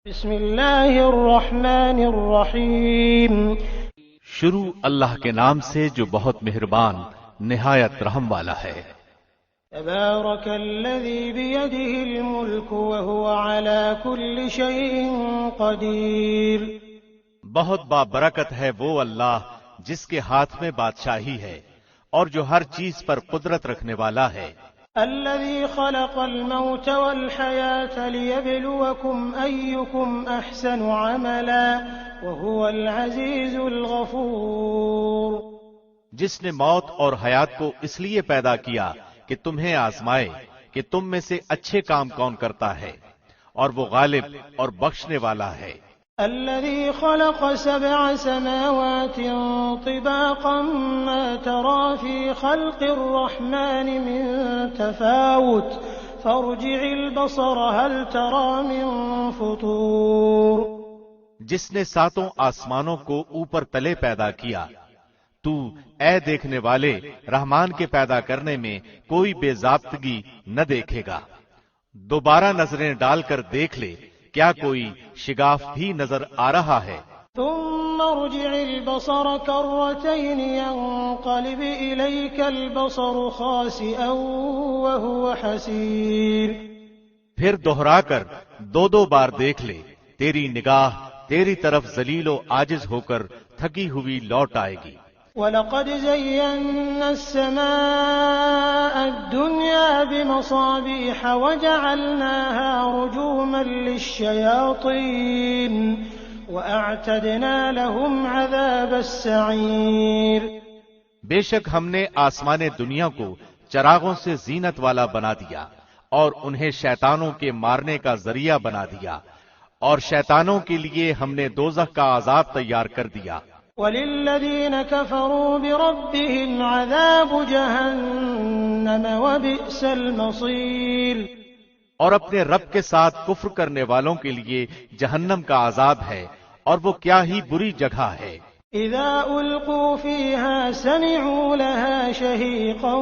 بسم اللہ الرحمن الرحیم۔ شروع اللہ کے نام سے جو بہت مہربان نہایت رحم والا ہے۔ تبارک الذی بیدہ الملک وہو علی کل شیء قدیر۔ بہت بابرکت ہے وہ اللہ جس کے ہاتھ میں بادشاہی ہے اور جو ہر چیز پر قدرت رکھنے والا ہے۔ الذي خلق الموت والحياة ليبلوكم أيكم أحسن عملا وهو العزيز الغفور۔ جس نے موت اور حیات کو اس لیے پیدا کیا کہ تمہیں آزمائے کہ تم میں سے اچھے کام کون کرتا ہے، اور وہ غالب اور بخشنے والا ہے۔ الذي خلق 7 سماوات طباقا ما ترى في خلق الرحمن من تفاوت فارجع البصر هل ترى من فطور۔ جس نے 7 آسمانوں کو اوپر تلے پیدا کیا، تو اے دیکھنے والے رحمان کے پیدا کرنے میں کوئی بے ضابطگی نہ دیکھے گا۔ دوبارہ نظریں ڈال کر دیکھ لے، کیا کوئی شگاف بھی نظر آ رہا ہے؟ ثم ارجع البصر كرتين ينقلب إليك البصر خاسئا وهو حسير۔ پھر دوہرا کر 2 بار دیکھ لے، تیری نگاہ تیری طرف ذلیل و عاجز ہو کر تھکی ہوئی لوٹ آئے گی۔ وَلَقَدْ زَيَّنَّا السَّمَاءَ الدُّنْيَا بِمَصَابِيحَ وَجَعَلْنَاهَا رُجُومًا لِلشَّيَاطِينِ وَأَعْتَدْنَا لَهُمْ عَذَابَ السَّعِيرِ۔ بے شک ہم نے آسمان دنیا کو چراغوں سے زینت والا بنا دیا اور انہیں شیطانوں کے مارنے کا ذریعہ بنا دیا، اور شیطانوں کے لیے ہم نے دوزخ کا عذاب تیار کر دیا۔ وَلِلَّذِينَ كَفَرُوا بِرَبِّهِمْ عَذَابُ جَهَنَّمَ وَبِئْسَ الْمَصِيرُ۔ اور اپنے رب کے ساتھ کفر کرنے والوں کے لیے جہنم کا عذاب ہے، اور وہ کیا ہی بری جگہ ہے۔ إِذَا أُلْقُوا فِيهَا سَمِعُوا لَهَا شَهِيقًا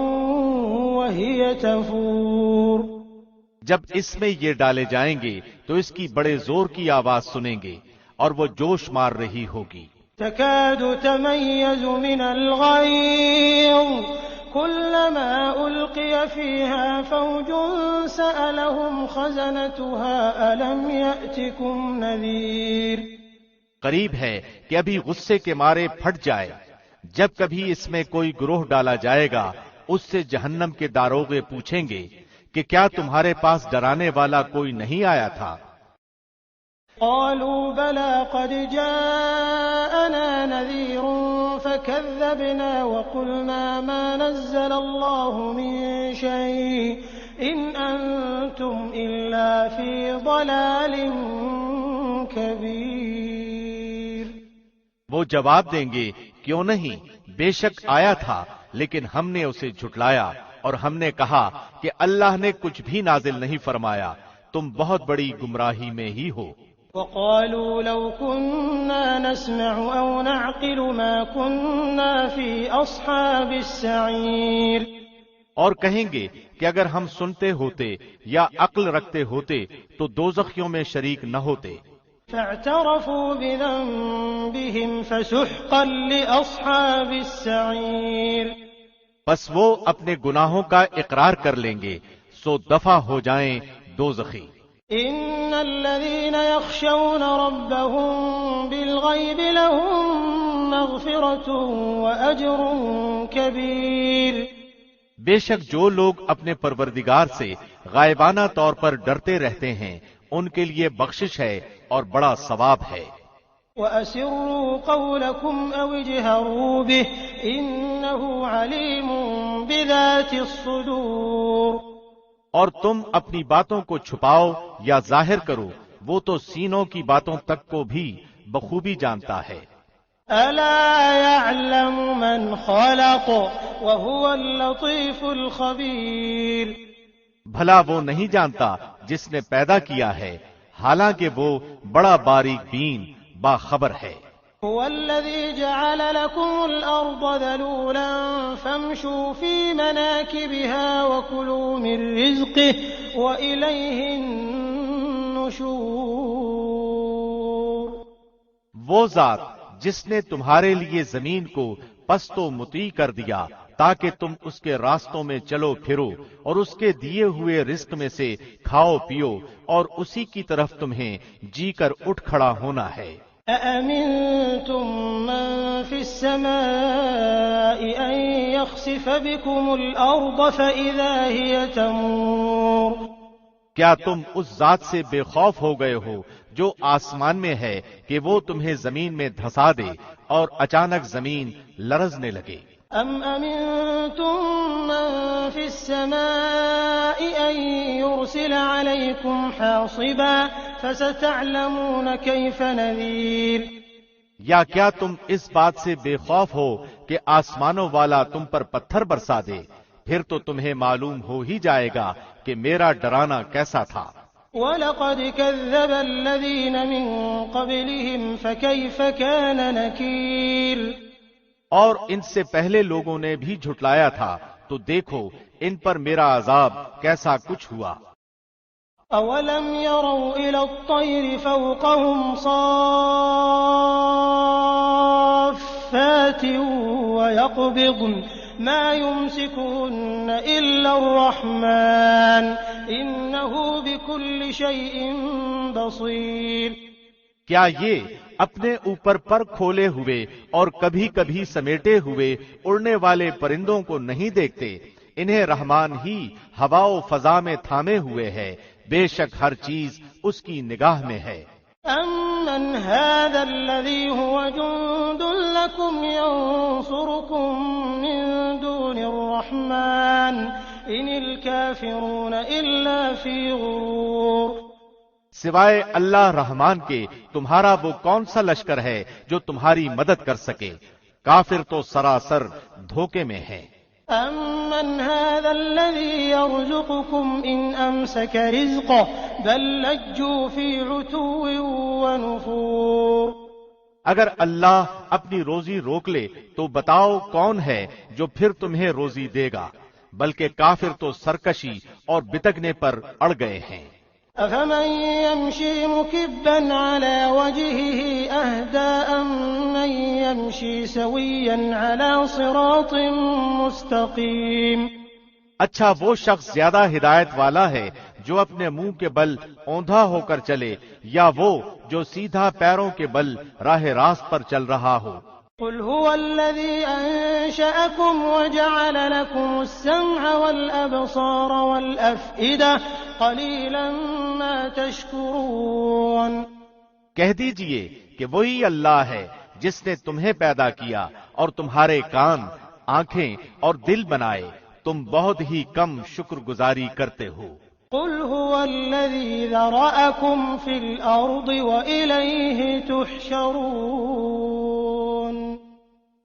وَهِيَ تَفُورُ۔ جب اس میں یہ ڈالے جائیں گے تو اس کی بڑے زور کی آواز سنیں گے، اور وہ جوش مار رہی ہوگی۔ تكاد تميز من الغيظ كلما ألقي فيها فوج سألهم خزنتها ألم يأتكم نذير۔ قریب ہے کہ ابھی غصے کے مارے پھٹ جائے، جب کبھی اس میں کوئی گروہ ڈالا جائے گا اس سے جہنم کے داروغے پوچھیں گے کہ کیا تمہارے پاس ڈرانے والا کوئی نہیں آیا تھا؟ قالوا بلى قد جاءنا نذير فكذبنا وقلنا ما نزل الله من شيء إن أنتم إلا في ضلال كبير۔ وہ جواب دیں گے کیوں نہیں، بے شک آیا تھا لیکن ہم نے اسے جھٹلایا، اور ہم نے کہا کہ اللہ نے کچھ بھی نازل نہیں فرمایا، تم بہت بڑی گمراہی میں ہی ہو۔ وقالوا لو كنا نسمع أو نعقل ما كنا في أصحاب السعير۔ اور کہیں گے کہ اگر ہم سنتے ہوتے یا عقل رکھتے ہوتے تو دوزخیوں میں شریک نہ ہوتے۔ فاعترفوا بذنبهم فسحقا لأصحاب السعير۔ بس وہ اپنے گناہوں کا اقرار کر لیں گے، سو دفع ہو جائیں دوزخی۔ ان الذين يخشون ربهم بالغيب لهم مغفرة واجر كبير۔ بے شک جو لوگ اپنے پروردگار سے غائبانہ طور پر ڈرتے رہتے ہیں ان کے لیے بخشش ہے اور بڑا ثواب ہے۔ وَأَسِرُّوا قَوْلَكُمْ أَوْ اجْهَرُوا بِهِ إِنَّهُ عَلِيمٌ بِذَاتِ الصُّدُورِ۔ اور تم اپنی باتوں کو چھپاؤ یا ظاہر کرو، وہ تو سینوں کی باتوں تک کو بھی بخوبی جانتا ہے۔ أَلَا يَعْلَمُ مَنْ خَلَقَ وَهُوَ اللَّطِيفُ الْخَبِيرُ۔ بھلا وہ نہیں جانتا جس نے پیدا کیا ہے، حالانکہ وہ بڑا باریک بین باخبر ہے۔ هو الذي جعل لكم الأرض ذلولا فامشوا في مناكبها وكلوا من رزقه وإليه النشور۔ وہ ذات جس نے تمہارے لیے زمین کو پست و مطیع کر دیا تاکہ تم اس کے راستوں میں چلو پھرو اور اس کے دیے ہوئے رزق میں سے کھاؤ پیو اور اسی کی طرف تمہیں جی کر اٹھ کھڑا ہونا ہے۔ أأمنتم من في السماء أن يخسف بكم الأرض فإذا هي تمور؟ کیا تم اس ذات سے بے خوف ہو گئے ہو جو آسمان میں ہے کہ وہ تمہیں زمین میں دھسا دے اور اچانک زمین لرزنے لگے؟ أم أمنتم من في السماء أن يرسل عليكم حاصبا فستعلمون كيف نذير؟ یا کیا تم اس بات سے بے خوف ہو کہ آسمانوں والا تم پر پتھر برسا دے؟ پھر تو تمہیں معلوم ہو ہی جائے گا کہ میرا ڈرانا کیسا تھا۔ وَلَقَدْ كَذَّبَ الَّذِينَ مِن قَبْلِهِمْ فَكَيْفَ كَانَ نَكِيرِ؟ اور ان سے پہلے لوگوں نے بھی جھٹلایا تھا تو دیکھو ان پر میرا عذاب کیسا کچھ ہوا۔ أَوَلَمْ يَرَوْا إِلَى الطَّيْرِ فَوْقَهُمْ صَافَّاتٍ وَيَقْبِضْنَ مَا يُمْسِكُهُنَّ إِلَّا الرَّحْمَنُ إِنَّهُ بِكُلِّ شَيْءٍ بَصِيرٌ۔ کیا یہ اپنے اوپر پر کھولے ہوئے اور کبھی کبھی سمیٹے ہوئے اڑنے والے پرندوں کو نہیں دیکھتے؟ انہیں رحمان ہی ہوا و فضا میں تھامے ہوئے ہے، بے شک ہر چیز اس کی نگاہ میں ہے۔ أَمَّنْ هَذَا الَّذِي هُوَ جُندٌ لَكُمْ يَنصُرُكُم مِّن دُونِ الرَّحْمَنِ إِنِ الْكَافِرُونَ إِلَّا فِي غُرُورٍ۔ سوائے اللہ رحمان کے تمہارا وہ کون سا لشکر ہے جو تمہاری مدد کر سکے؟ کافر تو سراسر دھوکے میں ہے۔ أَمَّنْ هَذَا الَّذِي يَرْزُقُكُمْ إِنْ أَمْسَكَ رِزْقَهُ بَل لَّجُّوا فِي عُتُوٍّ وَنُفُورٍ۔ اگر اللہ اپنی روزی روک لے تو بتاؤ کون ہے جو پھر تمہیں روزی دے گا؟ بلکہ کافر تو سرکشی اور بتکنے پر اڑ گئے ہیں۔ أَفَمَن يَمْشِي مُكِبًّا عَلَى وَجْهِهِ أَهْدَىٰ أَمَّن يَمْشِي سَوِيًّا عَلَى صِرَاطٍ مُّسْتَقِيمٍ؟ اچھا وہ شخص زیادہ ہدایت والا ہے جو اپنے منہ کے بل اوندھا ہو کر چلے یا وہ جو سیدھا پیروں کے بل راہ راست پر چل رہا ہو۔ قل هو الذي أنشأكم وجعل لكم السمع والأبصار والأفئدة قليلا ما تشكرون۔ کہہ دیجئے کہ وہی اللہ ہے جس نے تمہیں پیدا کیا اور تمہارے کان، آنکھیں اور دل بنائے، تم بہت ہی کم شکر گزاری کرتے ہو۔ قل هو الذي ذرأكم في الأرض وإليه تحشرون۔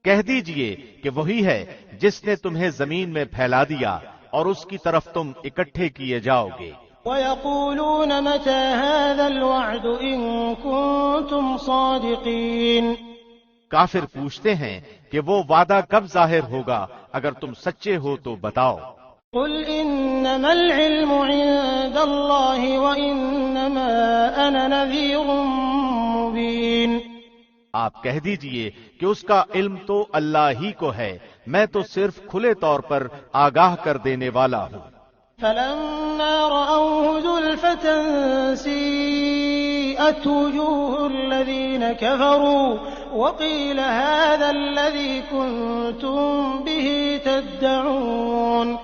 کہہ دیجئے کہ وہی ہے جس نے تمہیں زمین میں پھیلا دیا اور اس کی طرف تم اکٹھے کیے جاؤ گے۔ وَيَقُولُونَ مَتَى هَذَا الْوَعْدُ إِن كُنتُمْ صَادِقِينَ۔ کافر پوچھتے ہیں کہ وہ وعدہ کب ظاہر ہوگا، اگر تم سچے ہو تو بتاؤ۔ قل انما العلم عند الله وانما انا نذير مبين۔ آپ کہہ دیجئے کہ اس کا علم تو اللہ ہی کو ہے، میں تو صرف کھلے طور پر آگاہ کر دینے والا ہوں۔ فلما رأوه زلفة سيئت وجوه الذين كفروا وقيل هذا الذي كنتم به تدعون۔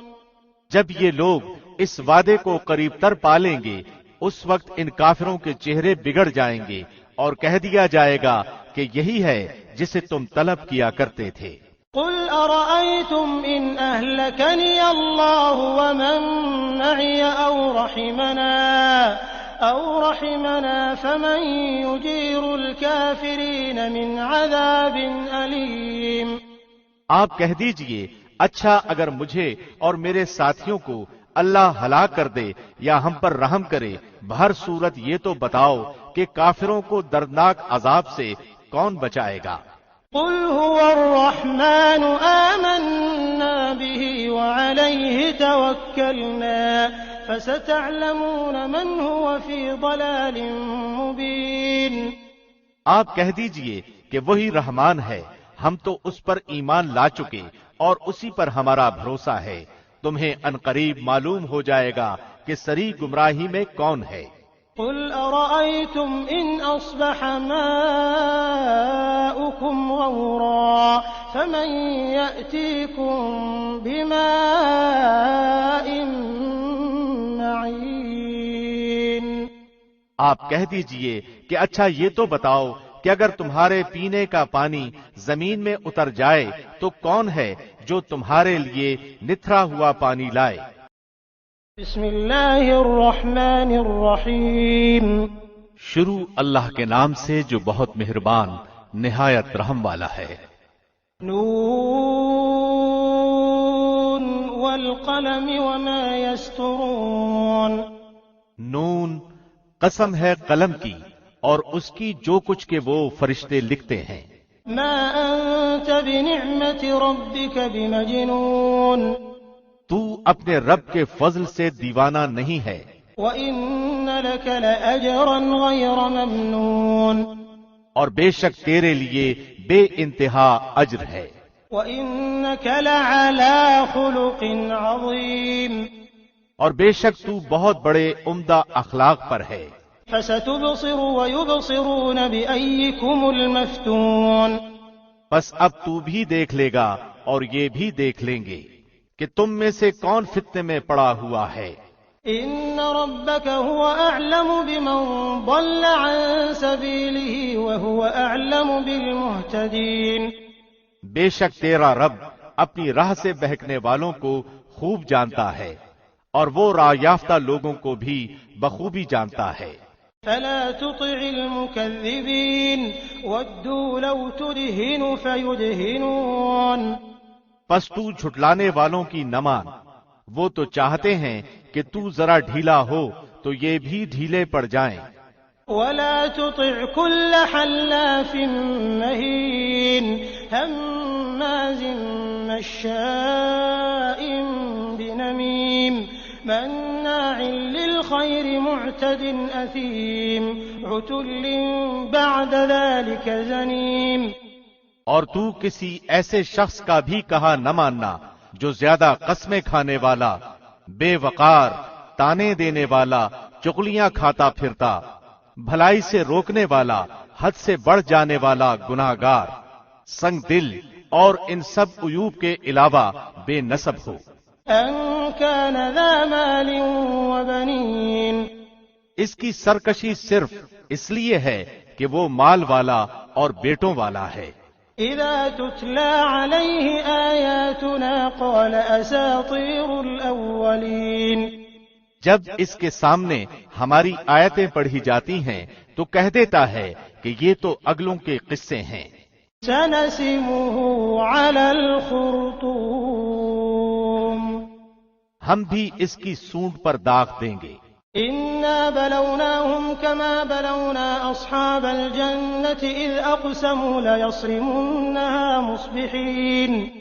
جب یہ لوگ اس وعدے کو قریب تر پالیں گے اس وقت ان کافروں کے چہرے بگڑ جائیں گے اور کہہ دیا جائے گا کہ یہی ہے جسے تم طلب کیا کرتے تھے۔ قل أرأيتم إن أهلكني الله ومن معي أو رحمنا فمن يجير الكافرين من عذاب أليم۔ آپ کہہ دیجئے اچھا اگر مجھے اور میرے ساتھیوں کو اللہ ہلاک کر دے یا ہم پر رحم کرے، بہر صورت یہ تو بتاؤ کہ کافروں کو دردناک عذاب سے کون بچائے گا؟ قل هو الرحمن آمنا به وعليه توكلنا فستعلمون من هو في ضلال مبين۔ آپ کہہ دیجئے کہ وہی رحمان ہے، ہم تو اس پر ایمان لا چکے اور اسی پر ہمارا بھروسہ ہے۔ تمہیں عنقریب معلوم ہو جائے گا کہ سری گمراہی میں کون ہے۔ قل أرأيتم إن أصبح ماؤكم غورا فمن يأتيكم بماء معين۔ آپ کہہ دیجئے کہ اچھا یہ تو بتاؤ کہ اگر تمہارے پینے کا پانی زمین میں اتر جائے تو کون ہے جو تمہارے لیے نتھرا ہوا پانی لائے؟ بسم اللہ الرحمن الرحیم۔ شروع اللہ کے نام سے جو بہت مہربان نہایت رحم والا ہے۔ نون والقلم وما يسطرون۔ نون، قسم ہے قلم کی اور اس کی جو کچھ کہ وہ فرشتے لکھتے ہیں۔ ما انت بنعمت ربك بمجنون۔ تو اپنے رب کے فضل سے دیوانہ نہیں ہے۔ وَإِنَّ لَكَ لَأَجْرًا غَيْرَ مَمْنُونٍ۔ اور بے شک تیرے لیے بے انتہا اجر ہے۔ وَإِنَّكَ لَعَلَى خُلُقٍ عَظِيمٍ۔ اور بے شک تو بہت بڑے عمدہ اخلاق پر ہے۔ فَسَتُبْصِرُ وَيُبْصِرُونَ بِأَيِّكُمُ الْمَفْتُونُ۔ بس اب تو بھی دیکھ لے گا اور یہ بھی دیکھ لیں گے کہ تم میں سے کون فتنے میں پڑا ہوا ہے۔ إِنَّ رَبَّكَ هُوَ أَعْلَمُ بِمَنْ ضَلَّ عَنْ سَبِيلِهِ وَهُوَ أَعْلَمُ بِالْمُهْتَدِينَ۔ بے شک تیرا رب اپنی راہ سے بہکنے والوں کو خوب جانتا ہے اور وہ راہ یافتہ لوگوں کو بھی بخوبی جانتا ہے۔ فَلَا تُطِعِ الْمُكَذِّبِينَ وَدُّوا لَوْ تُدْهِنُ فَيُدْهِنُونَ۔ پس تو جھٹلانے والوں کی نہ مان، وہ تو چاہتے ہیں کہ تو ذرا ڈھیلا ہو تو یہ بھی ڈھیلے پڑ جائیں۔ وَلَا تُطِعْ كُلَّ حَلَّافٍ مَّهِينٍ هَمَّازٍ مَّشَّاءٍ بِنَمِيمٍ مَّنَّاعٍ لِّلْخَيْرِ مُعْتَدٍ أَثِيمٍ عُتُلٍّ بَعْدَ ذَلِكَ زَنِيمٍ۔ اور تو کسی ایسے شخص کا بھی کہا نہ ماننا جو زیادہ قسمیں کھانے والا، بے وقار، تانے دینے والا، چغلیاں کھاتا پھرتا، بھلائی سے روکنے والا، حد سے بڑھ جانے والا گناہگار، سنگ دل اور ان سب عیوب کے علاوہ بے نسب ہو۔ أَن كَانَ ذَا مَالٍ وَبَنِينَ۔ اس کی سرکشی صرف اس لیے ہے کہ وہ مال والا اور بیٹوں والا ہے۔ إِذَا تُتْلَى عَلَيْهِ آيَاتُنَا قَالَ أَسَاطِيرُ الْأَوَّلِينَ۔ جب اس کے سامنے ہماری آیتیں پڑھی جاتی ہیں تو کہہ دیتا ہے کہ یہ تو اگلوں کے قصے ہیں۔ سَنَسِمُهُ عَلَى الْخُرْطُومِ۔ ہم بھی اس کی سونڈ پر داغ دیں گے۔ إِنَّا بَلَوْنَاهُمْ كَمَا بَلَوْنَا أَصْحَابَ الْجَنَّةِ إِذْ أَقْسَمُوا لَيَصْرِمُنَّهَا مُصْبِحِينَ۔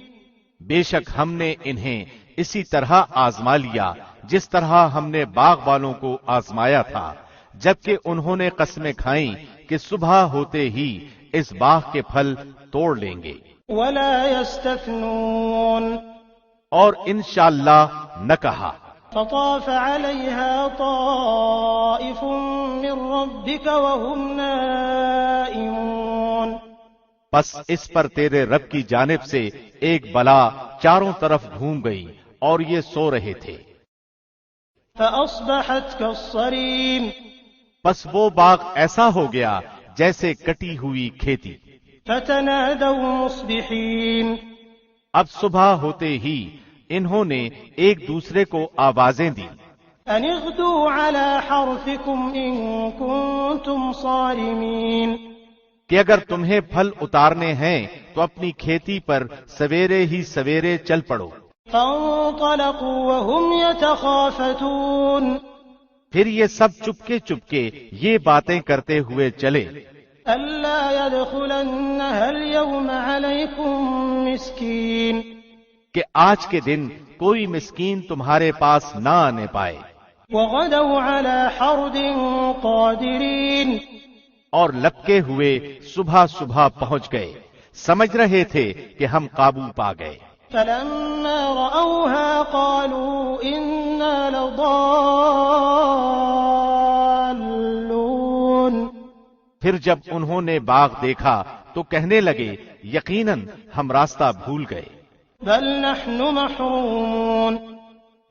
بے شک ہم نے انہیں اسی طرح آزما لیا جس طرح ہم نے باغ والوں کو آزمایا تھا، جبکہ انہوں نے قسمیں کھائیں کہ صبح ہوتے ہی اس باغ کے پھل توڑ لیں گے۔ وَلَا يَسْتَثْنُونَ۔ اور انشاءاللہ نہ کہا۔ فَطَافَ عَلَيْهَا طَائِفٌ مِّن رَّبِّكَ وَهُمْ نَائِمُونَ۔ پس اس پر تیرے رب کی جانب سے ایک بلا چاروں طرف گھوم گئی اور یہ سو رہے تھے۔ فَأَصْبَحَتْ كَالصَّرِيمِ۔ پس وہ باغ ایسا ہو گیا جیسے کٹی ہوئی کھیتی۔ فَتَنَادَوْا مُصْبِحِينَ۔ اب صبح ہوتے ہی انہوں نے ایک دوسرے کو آوازیں دی، أَنِ اغْدُوا عَلَى حَرْثِكُمْ إِن كُنتُمْ صَارِمِينَ۔ کہ اگر تمہیں پھل اتارنے ہیں تو اپنی کھیتی پر سویرے ہی سویرے چل پڑو۔ فَانطَلَقُوا وَهُمْ يَتَخَافَتُونَ۔ پھر یہ سب چپکے چپکے یہ باتیں کرتے ہوئے چلے، أَلَّا يَدْخُلَنَّهَا الْيَوْمَ عَلَيْكُمْ مِسْكِينٌ۔ کہ آج کے دن کوئی مسکین تمہارے پاس نہ آنے پائے۔ وَغَدَوْا عَلَى حَرْدٍ قَادِرِينَ۔ اور لپکے ہوئے صبح صبح پہنچ گئے، سمجھ رہے تھے کہ ہم قابو پا گئے۔ فلما رأوها قالوا إنا لضالون۔ پھر جب انہوں نے باغ دیکھا تو کہنے لگے یقیناً ہم راستہ بھول گئے۔ بل نحن محرومون۔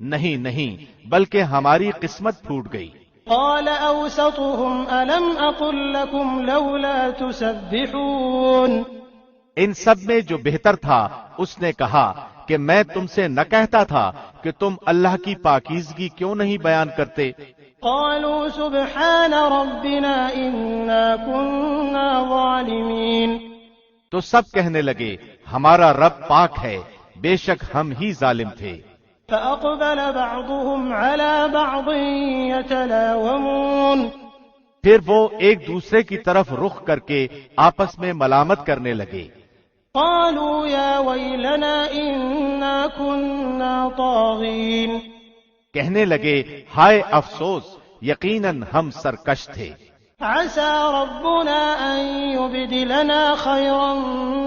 نہیں نہیں، بلکہ ہماری قسمت پھوٹ گئی۔ قال أوسطهم ألم أقل لكم لولا تسبحون۔ ان سب میں جو بہتر تھا اس نے کہا کہ میں تم سے نہ کہتا تھا کہ تم اللہ کی پاکیزگی کیوں نہیں بیان کرتے؟ قالوا سبحان ربنا إنا كنا ظالمين۔ تو سب کہنے لگے ہمارا رب پاک ہے، بے شک ہم ہی ظالم تھے۔ فأقبل بعضهم على بعض يتلاومون۔ پھر وہ ایک دوسرے کی طرف رخ کر کے آپس میں ملامت کرنے لگے۔ قالوا يا ويلنا إنا كنا طاغين۔ کہنے لگے ہائے افسوس، یقیناً ہم سرکش تھے۔ عسى ربنا أن يبدلنا خيرا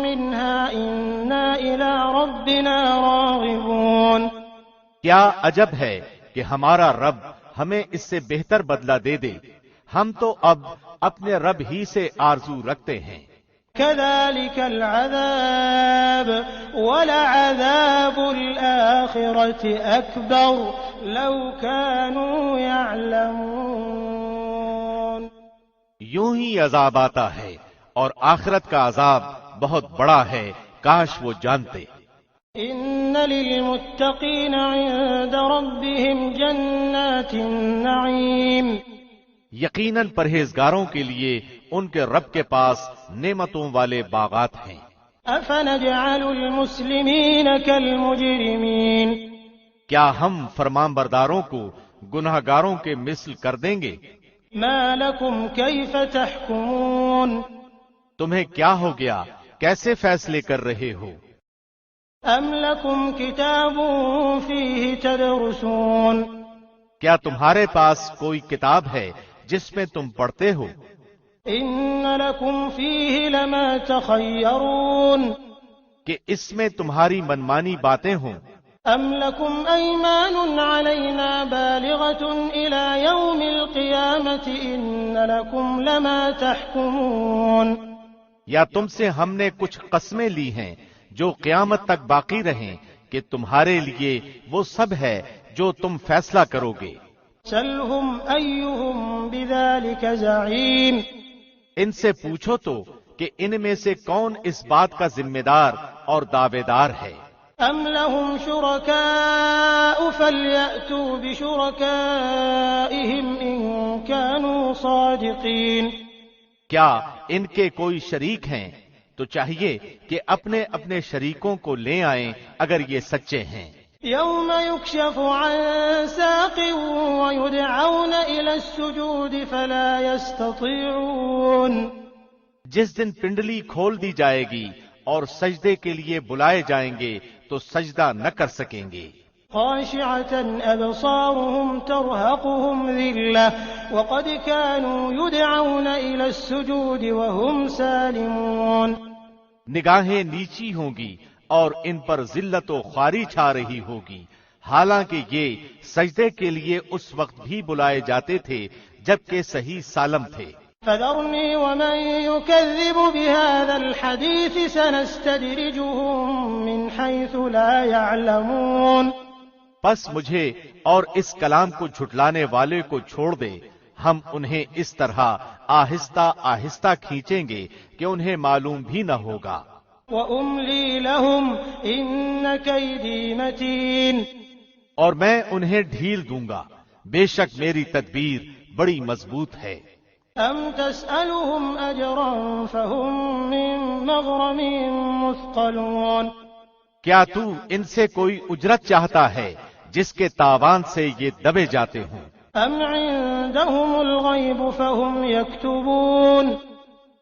منها إنا إلى ربنا راغبون۔ کیا عجب ہے کہ ہمارا رب ہمیں اس سے بہتر بدلہ دے دے، ہم تو اب اپنے رب ہی سے آرزو رکھتے ہیں۔ كذلك العذاب ولعذاب الآخرة أكبر لو كانوا يعلمون۔ یوں ہی عذاب آتا ہے اور آخرت کا عذاب بہت بڑا ہے، کاش وہ جانتے۔ إن للمتقين عند ربهم جنات النعيم۔ یقیناً پرہیزگاروں کے لیے ان کے رب کے پاس نعمتوں والے باغات ہیں۔ أفنجعل المسلمين كالمجرمين۔ کیا ہم فرمان برداروں کو گناہگاروں کے مثل کر دیں گے؟ ما لكم كيف تحكمون۔ تمہیں کیا ہو گیا، کیسے فیصلے کر رہے ہو؟ أم لكم كتاب فيه تدرسون۔ کیا تمہارے پاس کوئی کتاب ہے جس میں تم پڑھتے ہو؟ إن لكم فيه لما تخيرون۔ کہ اس میں تمہاری منمانی باتیں ہوں؟ أم لكم أيمان علينا بالغة إلى يوم القيامة إن لكم لما تحكمون۔ یا تم سے ہم نے کچھ قسمیں لی ہیں جو قیامت تک باقی رہیں کہ تمہارے لیے وہ سب ہے جو تم فیصلہ کرو گے۔ سلهم أيهم بذلك زعيم۔ ان سے پوچھو تو کہ ان میں سے کون اس بات کا ذمہ دار اور دعوے دار ہے؟ أم لهم شركاء فليأتوا بشركائهم إن كانوا صادقين۔ کیا ان کے کوئی شریک ہیں؟ تو چاہیے کہ اپنے اپنے شریکوں کو لے آئیں اگر یہ سچے ہیں۔ يوم يكشف عن ساق ويدعون إلى السجود فلا يستطيعون۔ جس دن پنڈلی کھول دی جائے گی اور سجدے کے لیے بلائے جائیں گے تو سجدہ نہ کر سکیں گے۔ خاشعة أبصارهم ترهقهم ذلة وقد كانوا يدعون إلى السجود وهم سالمون۔ نگاہیں نیچی ہوں گی اور ان پر ذلت و خواری چھا رہی ہوگی، حالانکہ یہ سجدے کے لیے اس وقت بھی بلائے جاتے تھے جبکہ صحیح سالم تھے۔ فذرني ومن يكذب بهذا الحديث سنستدرجهم من حيث لا يعلمون۔ پس مجھے اور اس کلام کو جھٹلانے والے کو چھوڑ دے، ہم انہیں اس طرح آہستہ آہستہ کھینچیں گے کہ انہیں معلوم بھی نہ ہوگا۔ وَأُمْلِي لَهُمْ إِنَّ كَيْدِي مَتِينٌ۔ اور میں انہیں ڈھیل دوں گا، بے شک میری تدبیر بڑی مضبوط ہے۔ أَمْ تَسْأَلُهُمْ أَجْرًا فَهُمْ مِنْ مَغْرَمٍ مُثْقَلُونَ۔ کیا تو ان سے کوئی اجرت چاہتا ہے جس کے تاوان سے یہ دبے جاتے ہوں؟ أَمْ عِندَهُمُ الْغَيْبُ فَهُمْ يَكْتُبُونَ۔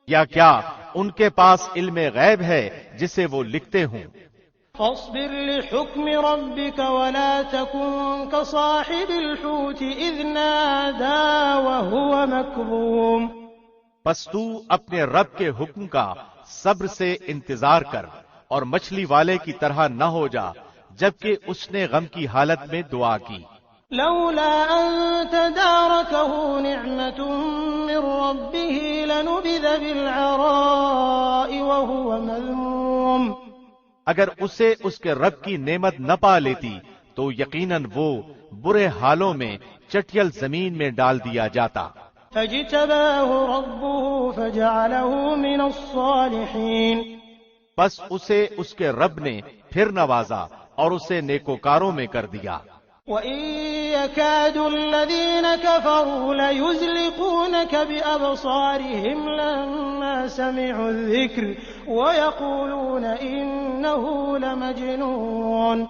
یا کیا ان کے پاس علم غیب ہے جسے وہ لکھتے ہوں؟ فاصبر لحكم ربك ولا تكن كصاحب الحوت إذ نادى وهو مكظوم۔ پس تو اپنے رب کے حکم کا صبر سے انتظار کر اور مچھلی والے کی طرح نہ ہو جا جبکہ اس نے غم کی حالت میں دعا کی۔ لولا أن تداركه نعمة من ربه لنبذ بالعراء وهو مذموم۔ اگر اسے اس کے رب کی نعمت نہ پا لیتی تو یقیناً وہ برے حالوں میں چٹیل زمین میں ڈال دیا جاتا۔ فاجتباه ربه فجعله من الصالحين۔ بس اسے اس کے رب نے پھر نوازا اور اسے نیکوکاروں میں کر دیا۔ وَإِن يَكَادُ الَّذِينَ كَفَرُوا لَيُزْلِقُونَكَ بِأَبْصَارِهِمْ لَمَّا سَمِعُوا الذِّكْرَ وَيَقُولُونَ إِنَّهُ لَمَجْنُونٌ۔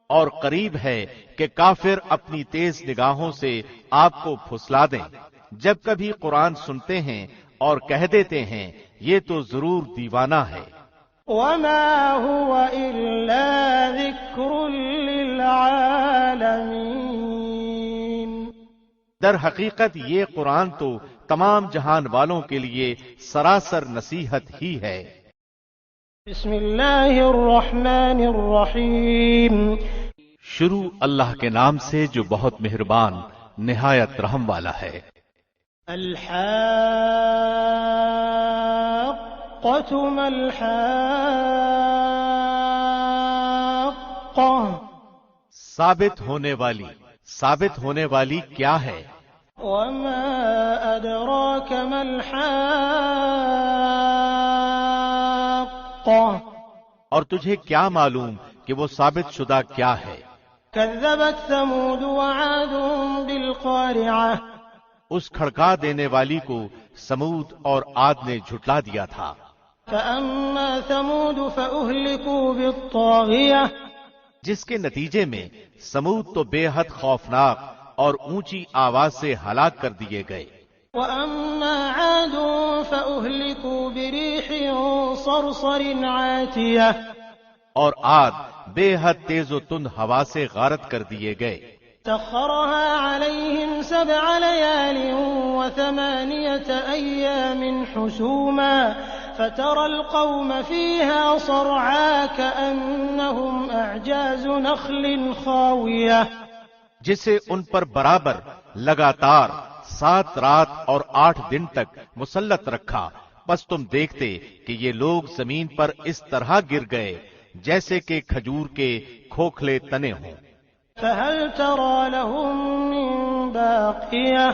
اور قریب ہے کہ کافر اپنی تیز نگاہوں سے آپ کو پھسلا دیں جب کبھی قرآن سنتے ہیں اور کہہ دیتے ہیں یہ تو ضرور دیوانہ ہے۔ وَمَا هُوَ إِلَّا ذِكْرٌ لِّلْعَالَمِينَ۔ در حقیقت یہ قرآن تو تمام جہان والوں کے لیے سراسر نصیحت ہی ہے۔ بسم اللہ الرحمن الرحیم۔ شروع اللہ کے نام سے جو بہت مہربان نہایت رحم والا ہے۔ الحاقۃ ما الحاقۃ۔ ثابت ہونے والی کیا ہے؟ وما ادراک ما الحاقۃ۔ اور تجھے کیا معلوم کہ وہ ثابت شدہ کیا ہے؟ کذبت ثمود وعاد بالقارعہ۔ اس کھڑکا دینے والی کو سمود اور عاد نے جھٹلا دیا تھا۔ فأما ثمود فأهلكوا بالطاغیہ۔ جس کے نتیجے میں سمود تو بے حد خوفناک اور اونچی آواز سے ہلاک کر دیے گئے۔ وأما عاد فأهلكوا بريح صرصر عاتیہ۔ اور عاد بے حد تیز و تند ہوا سے غارت کر دیے گئے۔ سخرها عليهم 7 ليال و8 أيام حسوما فترى القوم فيها صرعا كأنهم أعجاز نخل خاوية۔ جسے ان پر برابر لگاتار 7 رات اور 8 دن تک مسلط رکھا، بس تم دیکھتے کہ یہ لوگ زمین پر اس طرح گر گئے جیسے کہ کھجور کے کھوکھلے تنے ہوں۔ فهل ترى لهم من باقية۔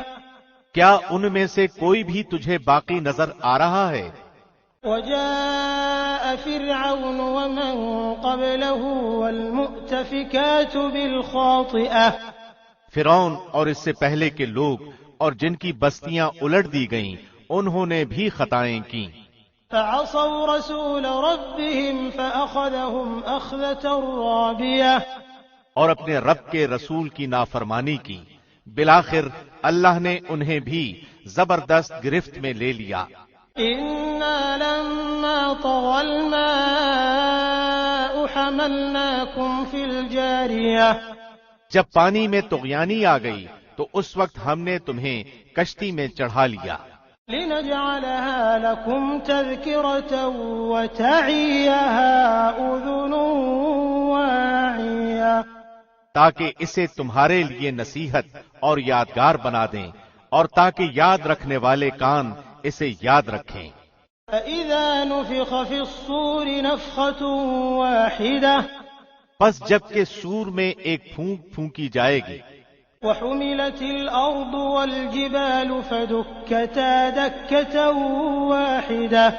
کیا ان میں سے کوئی بھی تجھے باقی نظر آ رہا ہے؟ وجاء فرعون ومن قبله والمؤتفكات بالخاطئة۔ فرعون اور اس سے پہلے کے لوگ اور جن کی بستیاں الٹ دی گئیں انہوں نے بھی خطائیں کی۔ فعصوا رسول ربهم فأخذهم أخذة رابية۔ اور اپنے رب کے رسول کی نافرمانی کی، بالآخر اللہ نے انہیں بھی زبردست گرفت میں لے لیا۔ إنا لما طغى الماء حملناكم في الجارية۔ جب پانی میں طغیانی آ گئی تو اس وقت ہم نے تمہیں کشتی میں چڑھا لیا۔ لنجعلها لكم تذكرة وتعيها أذن واعية۔ تاکہ اسے تمہارے لیے نصیحت اور یادگار بنا دیں اور تاکہ یاد رکھنے والے کان اسے یاد رکھیں۔ فإذا نفخ في الصور نفخة واحدة۔ پس جب کہ سور میں ایک پھونک پھونکی جائے گی۔ وحملت الأرض والجبال فدكتا دكة واحدة۔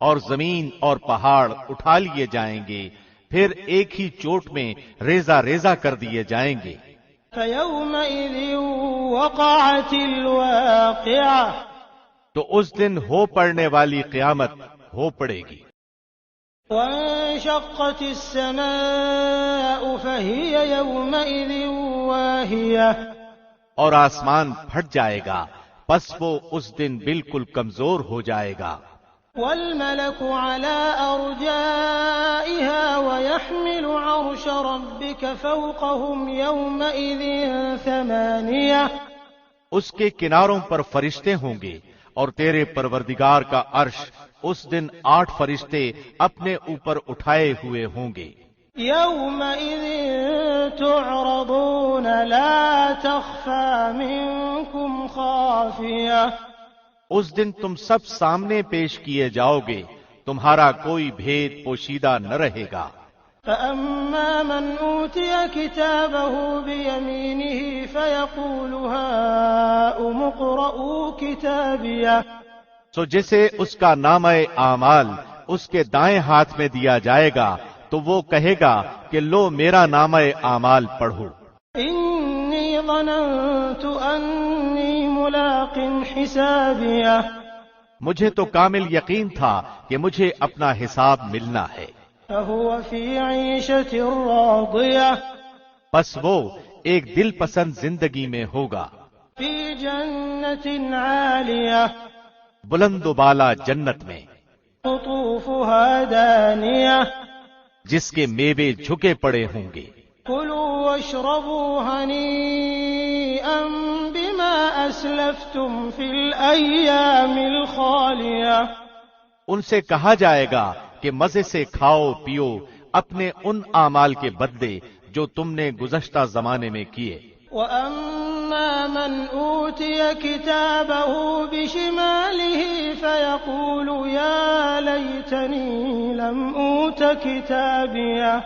اور زمین اور پہاڑ اٹھا لیے جائیں گے، پھر ایک ہی چوٹ میں ریزہ ریزہ کر دیے جائیں گے۔ فيومئذ وقعت الواقعة۔ تو اس دن ہو پڑنے والی قیامت ہو پڑے گی۔ وانشقت السماء فهي يومئذ واهية۔ اور آسمان پھٹ جائے گا، پس وہ اس دن بالکل کمزور ہو جائے گا۔ والملك على أرجائها ويحمل عرش ربك فوقهم يومئذ 8۔ اس کے کناروں پر فرشتے ہوں گے اور تیرے پروردگار کا عرش اس دن 8 فرشتے اپنے اوپر اٹھائے ہوئے ہوں گے. يومئذ تعرضون لا تخفى منكم خافية. اس دن تم سب سامنے پیش کیے جاؤ گے، تمہارا کوئی بھید پوشیدہ نہ رہے گا. فأما من أوتي كتابه بيمينه فيقول هاؤم اقرءوا كتابيه. سو جسے اس کا نامہ اعمال اس کے دائیں ہاتھ میں دیا جائے گا تو وہ کہے گا کہ لو میرا نامہ اعمال پڑھو. إني ظننت أني ملاق حسابيه. مجھے تو کامل یقین تھا کہ مجھے اپنا حساب ملنا ہے. فهو في عيشة راضية. بس وہ ایک دل پسند زندگی میں ہوگا. في جنة عالية. بلند و بالا جنت میں. قطوفها دانية. جس کے میوے جھکے پڑے ہوں گے. كلوا واشربوا هنيئا بما أسلفتم في الأيام الخالية. ان سے کہا جائے گا کہ مزے سے کھاؤ پیو اپنے ان اعمال کے بدلے جو تم نے گزشتہ زمانے میں کیے. وَأَمَّا مَنْ أُوتِيَ كِتَابَهُ بِشِمَالِهِ فَيَقُولُ يَا لَيْتَنِي لَمْ أُوتَ كِتَابِيَهْ.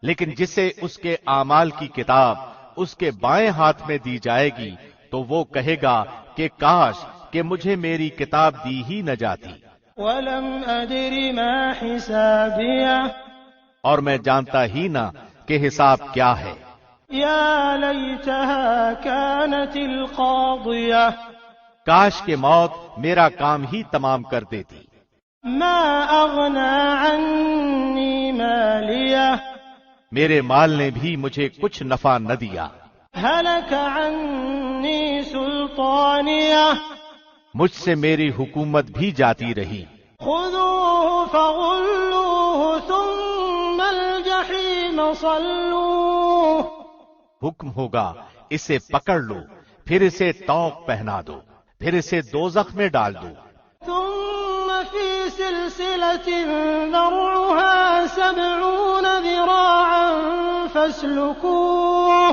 لیکن جسے اس کے اعمال کی کتاب اس کے بائیں ہاتھ میں دی جائے گی تو وہ کہے گا کہ کاش کہ مجھے میری کتاب دی ہی نہ جاتی. وَلَمْ أَدْرِ مَا حِسَابِيَهْ. اور میں جانتا ہی نہ کہ حساب کیا ہے. يَا لَيْتَهَا كَانَتِ الْقَاضِيَةَ. کاش کہ موت میرا کام ہی تمام کر دیتی. مَا أَغْنَى عَنِّي مَالِيَهْ. میرے مال نے بھی مجھے کچھ نفع نہ دیا. هَلَكَ عَنِّي سُلْطَانِيَهْ. مجھ سے میری حکومت بھی جاتی رہی. خُذُوهُ فَغُلُّوهُ ثُمَّ الْجَحِيمَ صَلُّوهُ. حکم ہوگا اسے پکڑ لو، پھر اسے طوق پہنا دو، پھر اسے دوزخ میں ڈال دو. ثُمَّ فِي سِلْسِلَةٍ ذَرْعُهَا 70 ذِرَاعًا فَاسْلُكُوهُ.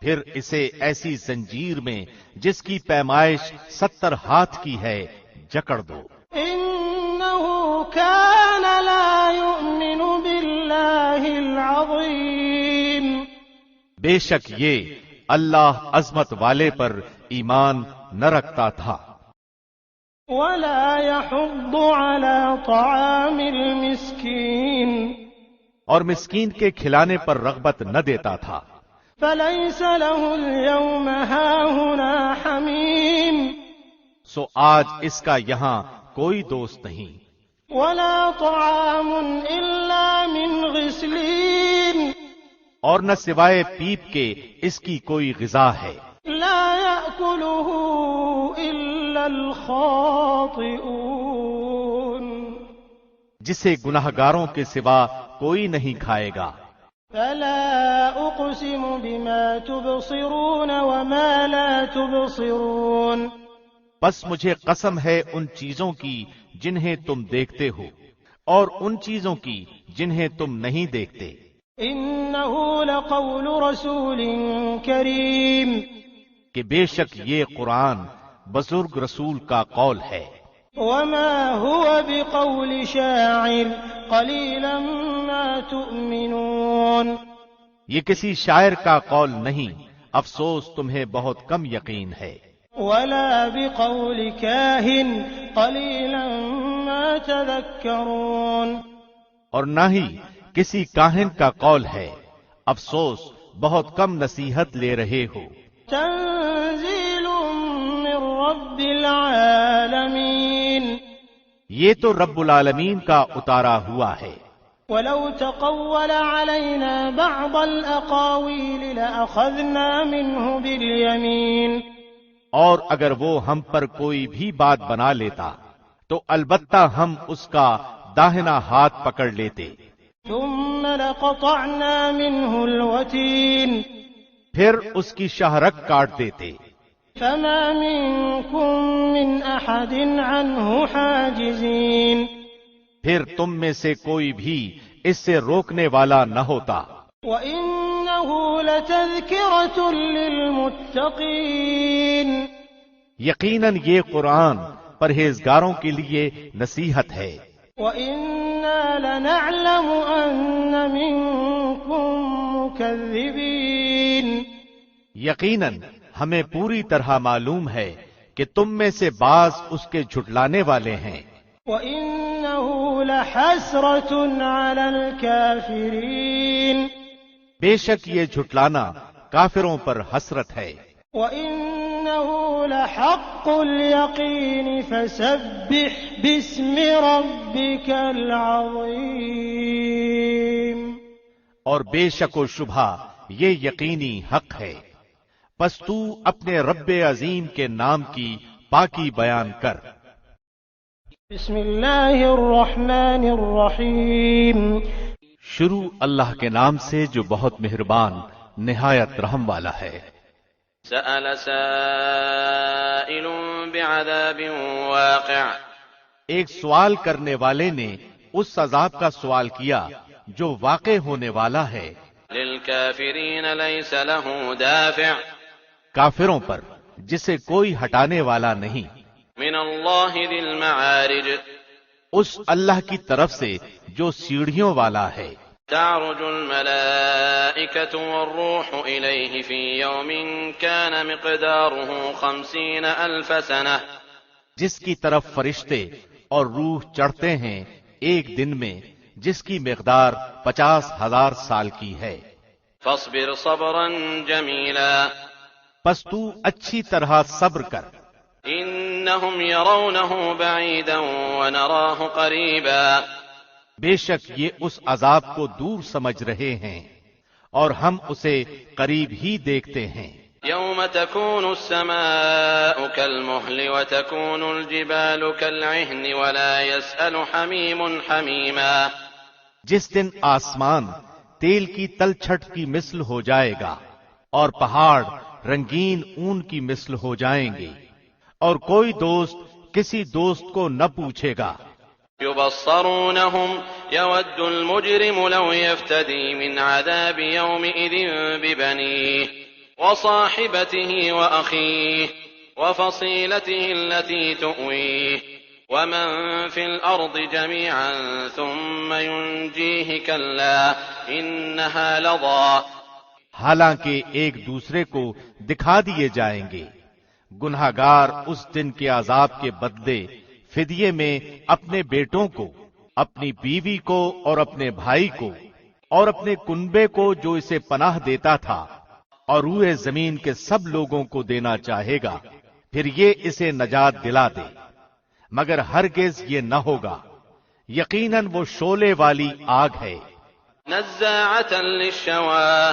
پھر اسے ایسی زنجیر میں جس کی پیمائش 70 ہاتھ کی ہے جکڑ دو. إِنَّهُ كَانَ لَا يُؤْمِنُ بِاللَّهِ الْعَظِيمِ. بے شک یہ اللہ عظمت والے پر ایمان نہ رکھتا تھا. وَلَا يَحُضُّ عَلَى طَعَامِ الْمِسْكِينِ. اور مسکین کے کھلانے پر رغبت نہ دیتا تھا. فَلَيْسَ لَهُ الْيَوْمَ هَاهُنَا حَمِيمٌ. سو آج اس کا یہاں کوئی دوست نہیں. وَلَا طَعَامٌ إِلَّا مِنْ غِسْلِينٍ. اور نہ سوائے پیپ کے اس کی کوئی غذا ہے. لَا يَأْكُلُهُ إِلَّا الْخَاطِئُونَ. جسے گناہگاروں کے سوا کوئی نہیں کھائے گا. فَلَا أُقْسِمُ بِمَا تُبْصِرُونَ وَمَا لَا تُبْصِرُونَ. بس مجھے قسم ہے ان چیزوں کی جنہیں تم دیکھتے ہو اور ان چیزوں کی جنہیں تم نہیں دیکھتے. إِنَّهُ لَقَوْلُ رَسُولٍ كَرِيمٍ. کہ بے شک یہ قرآن بزرگ رسول کا قول ہے. وَمَا هُوَ بِقَوْلِ شَاعِرٍ قَلِيلًا مَا تُؤْمِنُونَ. یہ کسی شاعر کا قول نہیں، افسوس تمہیں بہت کم یقین ہے. وَلَا بِقَوْلِ كَاهِنٍ قَلِيلًا مَا تَذَكَّرُونَ. اور نہ ہی کسی کاہن کا قول ہے، افسوس بہت کم نصیحت لے رہے ہو. تنزیل من رب العالمین. یہ تو رب العالمین کا اتارا ہوا ہے. وَلَوْ تَقَوَّلَ عَلَيْنَا بَعْضَ الْأَقَاوِيلِ لَأَخَذْنَا مِنْهُ بِالْيَمِينِ. اور اگر وہ ہم پر کوئی بھی بات بنا لیتا تو البتہ ہم اس کا داہنا ہاتھ پکڑ لیتے. ثُمَّ لَقَطَعْنَا مِنْهُ الْوَتِينَ. پھر اس کی شاہرگ کاٹ دیتے. فما منكم من أحد عنه حاجزين پھر تم میں سے کوئی بھی اس سے روکنے والا نہ ہوتا۔ وَإِنَّهُ لَتَذْكِرَةٌ لِّلْمُتَّقِينَ یقیناً یہ قرآن پرہیزگاروں کے لیے نصیحت ہے۔ وَإِنَّا لَنَعْلَمُ أَنَّ مِنكُم مُّكَذِّبِينَ یقیناً ہمیں پوری طرح معلوم ہے کہ تم میں سے بعض اس کے جھٹلانے والے ہیں۔ وَإِنَّهُ لَحَسْرَةٌ عَلَى الْكَافِرِينَ بے شک یہ جھٹلانا کافروں پر حسرت ہے۔ وَإِنَّهُ لَحَقُّ الْيَقِينِ فَسَبِّحْ بِاسْمِ رَبِّكَ الْعَظِيمِ اور بے شک و شبہ یہ یقینی حق ہے، پس تو اپنے رب عظیم کے نام کی پاکی بیان کر۔ بسم اللہ الرحمن الرحیم شروع اللہ کے نام سے جو بہت مہربان نہایت رحم والا ہے۔ سأل سائل بعذاب واقع، ایک سوال کرنے والے نے اس عذاب کا سوال کیا جو واقع ہونے والا ہے، للكافرین لیس له دافع، کافروں پر جسے کوئی ہٹانے والا نہیں، من اللہ ذی المعارج، اس اللہ کی طرف سے جو سیڑھیوں والا ہے۔ تعرج الملائکة والروح الیہ فی یوم کان مقدارہ 50,000 سنہ، جس کی طرف فرشتے اور روح چڑھتے ہیں ایک دن میں جس کی مقدار 50,000 سال کی ہے۔ فاصبر صبرا جمیلا، پس تو اچھی طرح صبر کر۔ انہم یرونہ بعیدا ونراہ قریبا، بے شک یہ اس عذاب کو دور سمجھ رہے ہیں اور ہم اسے قریب ہی دیکھتے ہیں۔ یوم تکون السماء کالمہل وتکون الجبال کالعہن ولا یسأل حمیم حمیما، جس دن آسمان تیل کی تلچھٹ کی مثل ہو جائے گا اور پہاڑ رنگین اون کی مثل ہو جائیں گے، اور کوئی دوست کسی دوست کو نہ پوچھے گا۔ یبصرونہم یود المجرم لو یفتدی من عذاب یومئذ ببنیہ وصاحبته وأخیہ وفصیلته التي تؤویہ ومن فی الارض جميعا ثم ينجیہ کلا انہا لظى، حالانکہ ایک دوسرے کو دکھا دیے جائیں گے۔ گنہگار اس دن کے عذاب کے بدلے فدیے میں اپنے بیٹوں کو، اپنی بیوی کو اور اپنے بھائی کو اور اپنے کنبے کو جو اسے پناہ دیتا تھا اور روئے زمین کے سب لوگوں کو دینا چاہے گا، پھر یہ اسے نجات دلا دے، مگر ہرگز یہ نہ ہوگا، یقیناً وہ شعلے والی آگ ہے، نزاعۃ للشوا،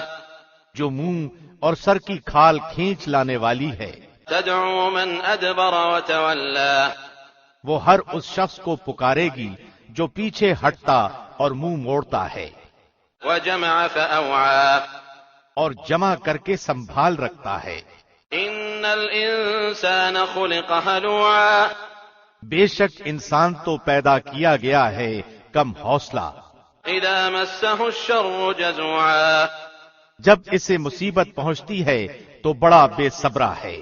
جو منہ اور سر کی کھال کھینچ لانے والی ہے، تدعو من ادبر وتولى، وہ ہر اس شخص کو پکارے گی جو پیچھے ہٹتا اور منہ موڑتا ہے، وجمع فأوعى، اور جمع کر کے سنبھال رکھتا ہے۔ ان الانسان خلق ہلوعا، بے شک انسان تو پیدا کیا گیا ہے کم حوصلہ، اذا مسہ الشر جزوعا، جب اسے مصیبت پہنچتی ہے تو بڑا بے صبرا ہے،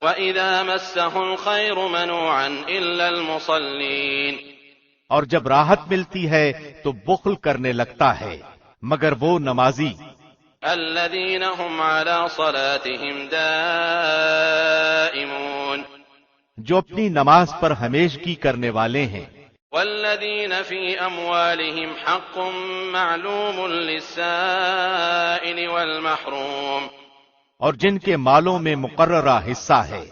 وَإِذَا مَسَّهُ الْخَيْرُ مَنُوعًا إِلَّا الْمُصَلِّينَ، اور جب راحت ملتی ہے تو بخل کرنے لگتا ہے مگر وہ نمازی، الَّذِينَ هُمْ عَلَى صَلَاتِهِمْ دَائِمُونَ، جو اپنی نماز پر ہمیشگی کرنے والے ہیں، وَالَّذِينَ فِي أَمْوَالِهِمْ حَقٌّ مَّعْلُومٌ لِّلسَّائِلِ وَالْمَحْرُومِ، اور جن کے مالوں میں مقررہ حصہ ہے،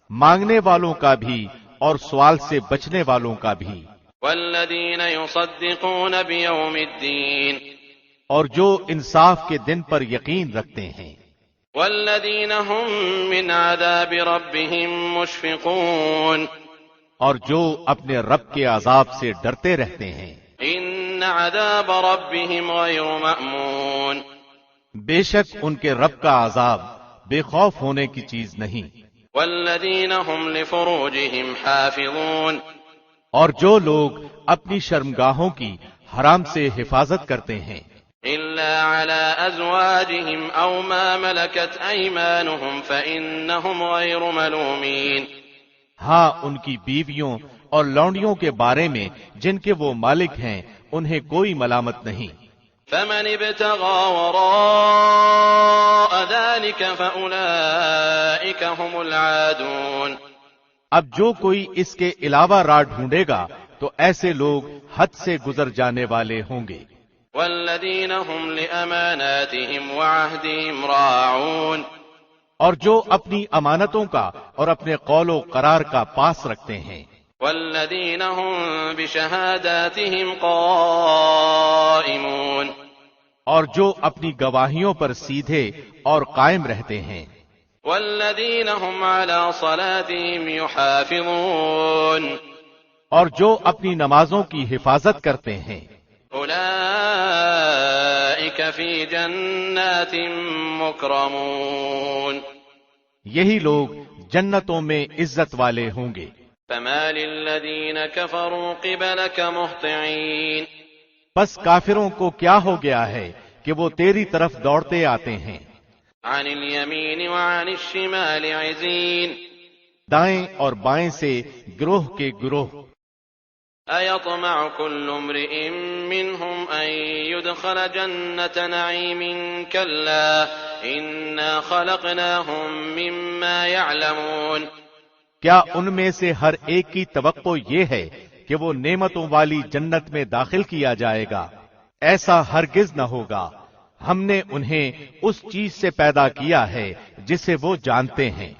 مانگنے والوں کا بھی اور سوال سے بچنے والوں کا بھی، وَالَّذِينَ يُصَدِّقُونَ بِيَوْمِ الدِّينِ، اور جو انصاف کے دن پر یقین رکھتے ہیں، وَالَّذِينَ هُم مِّنْ عَذَابِ رَبِّهِم مُّشْفِقُونَ، اور جو اپنے رب کے عذاب سے ڈرتے رہتے ہیں، إِنَّ عَذَابَ رَبِّهِمْ غَيْرُ مَأْمُونَ، بے شک ان کے رب کا عذاب بے خوف ہونے کی چیز نہیں۔ والذین هم لفروجهم حافظون، اور جو لوگ اپنی شرمگاہوں کی حرام سے حفاظت کرتے ہیں إلا على أزواجهم أو ما ملكت أيمانهم فإنهم غير ملومين، ہاں ان کی بیویوں اور لونڈیوں کے بارے میں جن کے وہ مالک ہیں انہیں کوئی ملامت نہیں۔ فمن ابتغى وراء ذلك فأولئك هم العادون، اب جو کوئی اس کے علاوہ راہ ڈھونڈے گا تو ایسے لوگ حد سے گزر جانے والے ہوں گے۔ والذین هم لأماناتهم وعهدهم راعون، اور جو اپنی امانتوں کا اور اپنے قول و قرار کا پاس رکھتے ہیں۔ والذین هم بشهاداتهم قائمون، اور جو اپنی گواہیوں پر سیدھے اور قائم رہتے ہیں۔ والذین هم على صلاتهم يحافظون، اور جو اپنی نمازوں کی حفاظت کرتے ہیں۔ اولئک فی جنات مکرمون، یہی لوگ جنتوں میں عزت والے ہوں گے۔ فما للذین کفروا قبلک مہطعین، بس کافروں کو کیا ہو گیا ہے کہ وہ تیری طرف دوڑتے آتے ہیں۔ عن الیمین وعن الشمال عزین، دائیں اور بائیں سے گروہ کے گروہ۔ ایطمع کل امرئ منہم ان يدخل جنت نعیم کلا انا خلقناہم مما یعلمون، کیا ان میں سے ہر ایک کی توقع یہ ہے کہ وہ نعمتوں والی جنت میں داخل کیا جائے گا؟ ایسا ہرگز نہ ہوگا، ہم نے انہیں اس چیز سے پیدا کیا ہے جسے وہ جانتے ہیں۔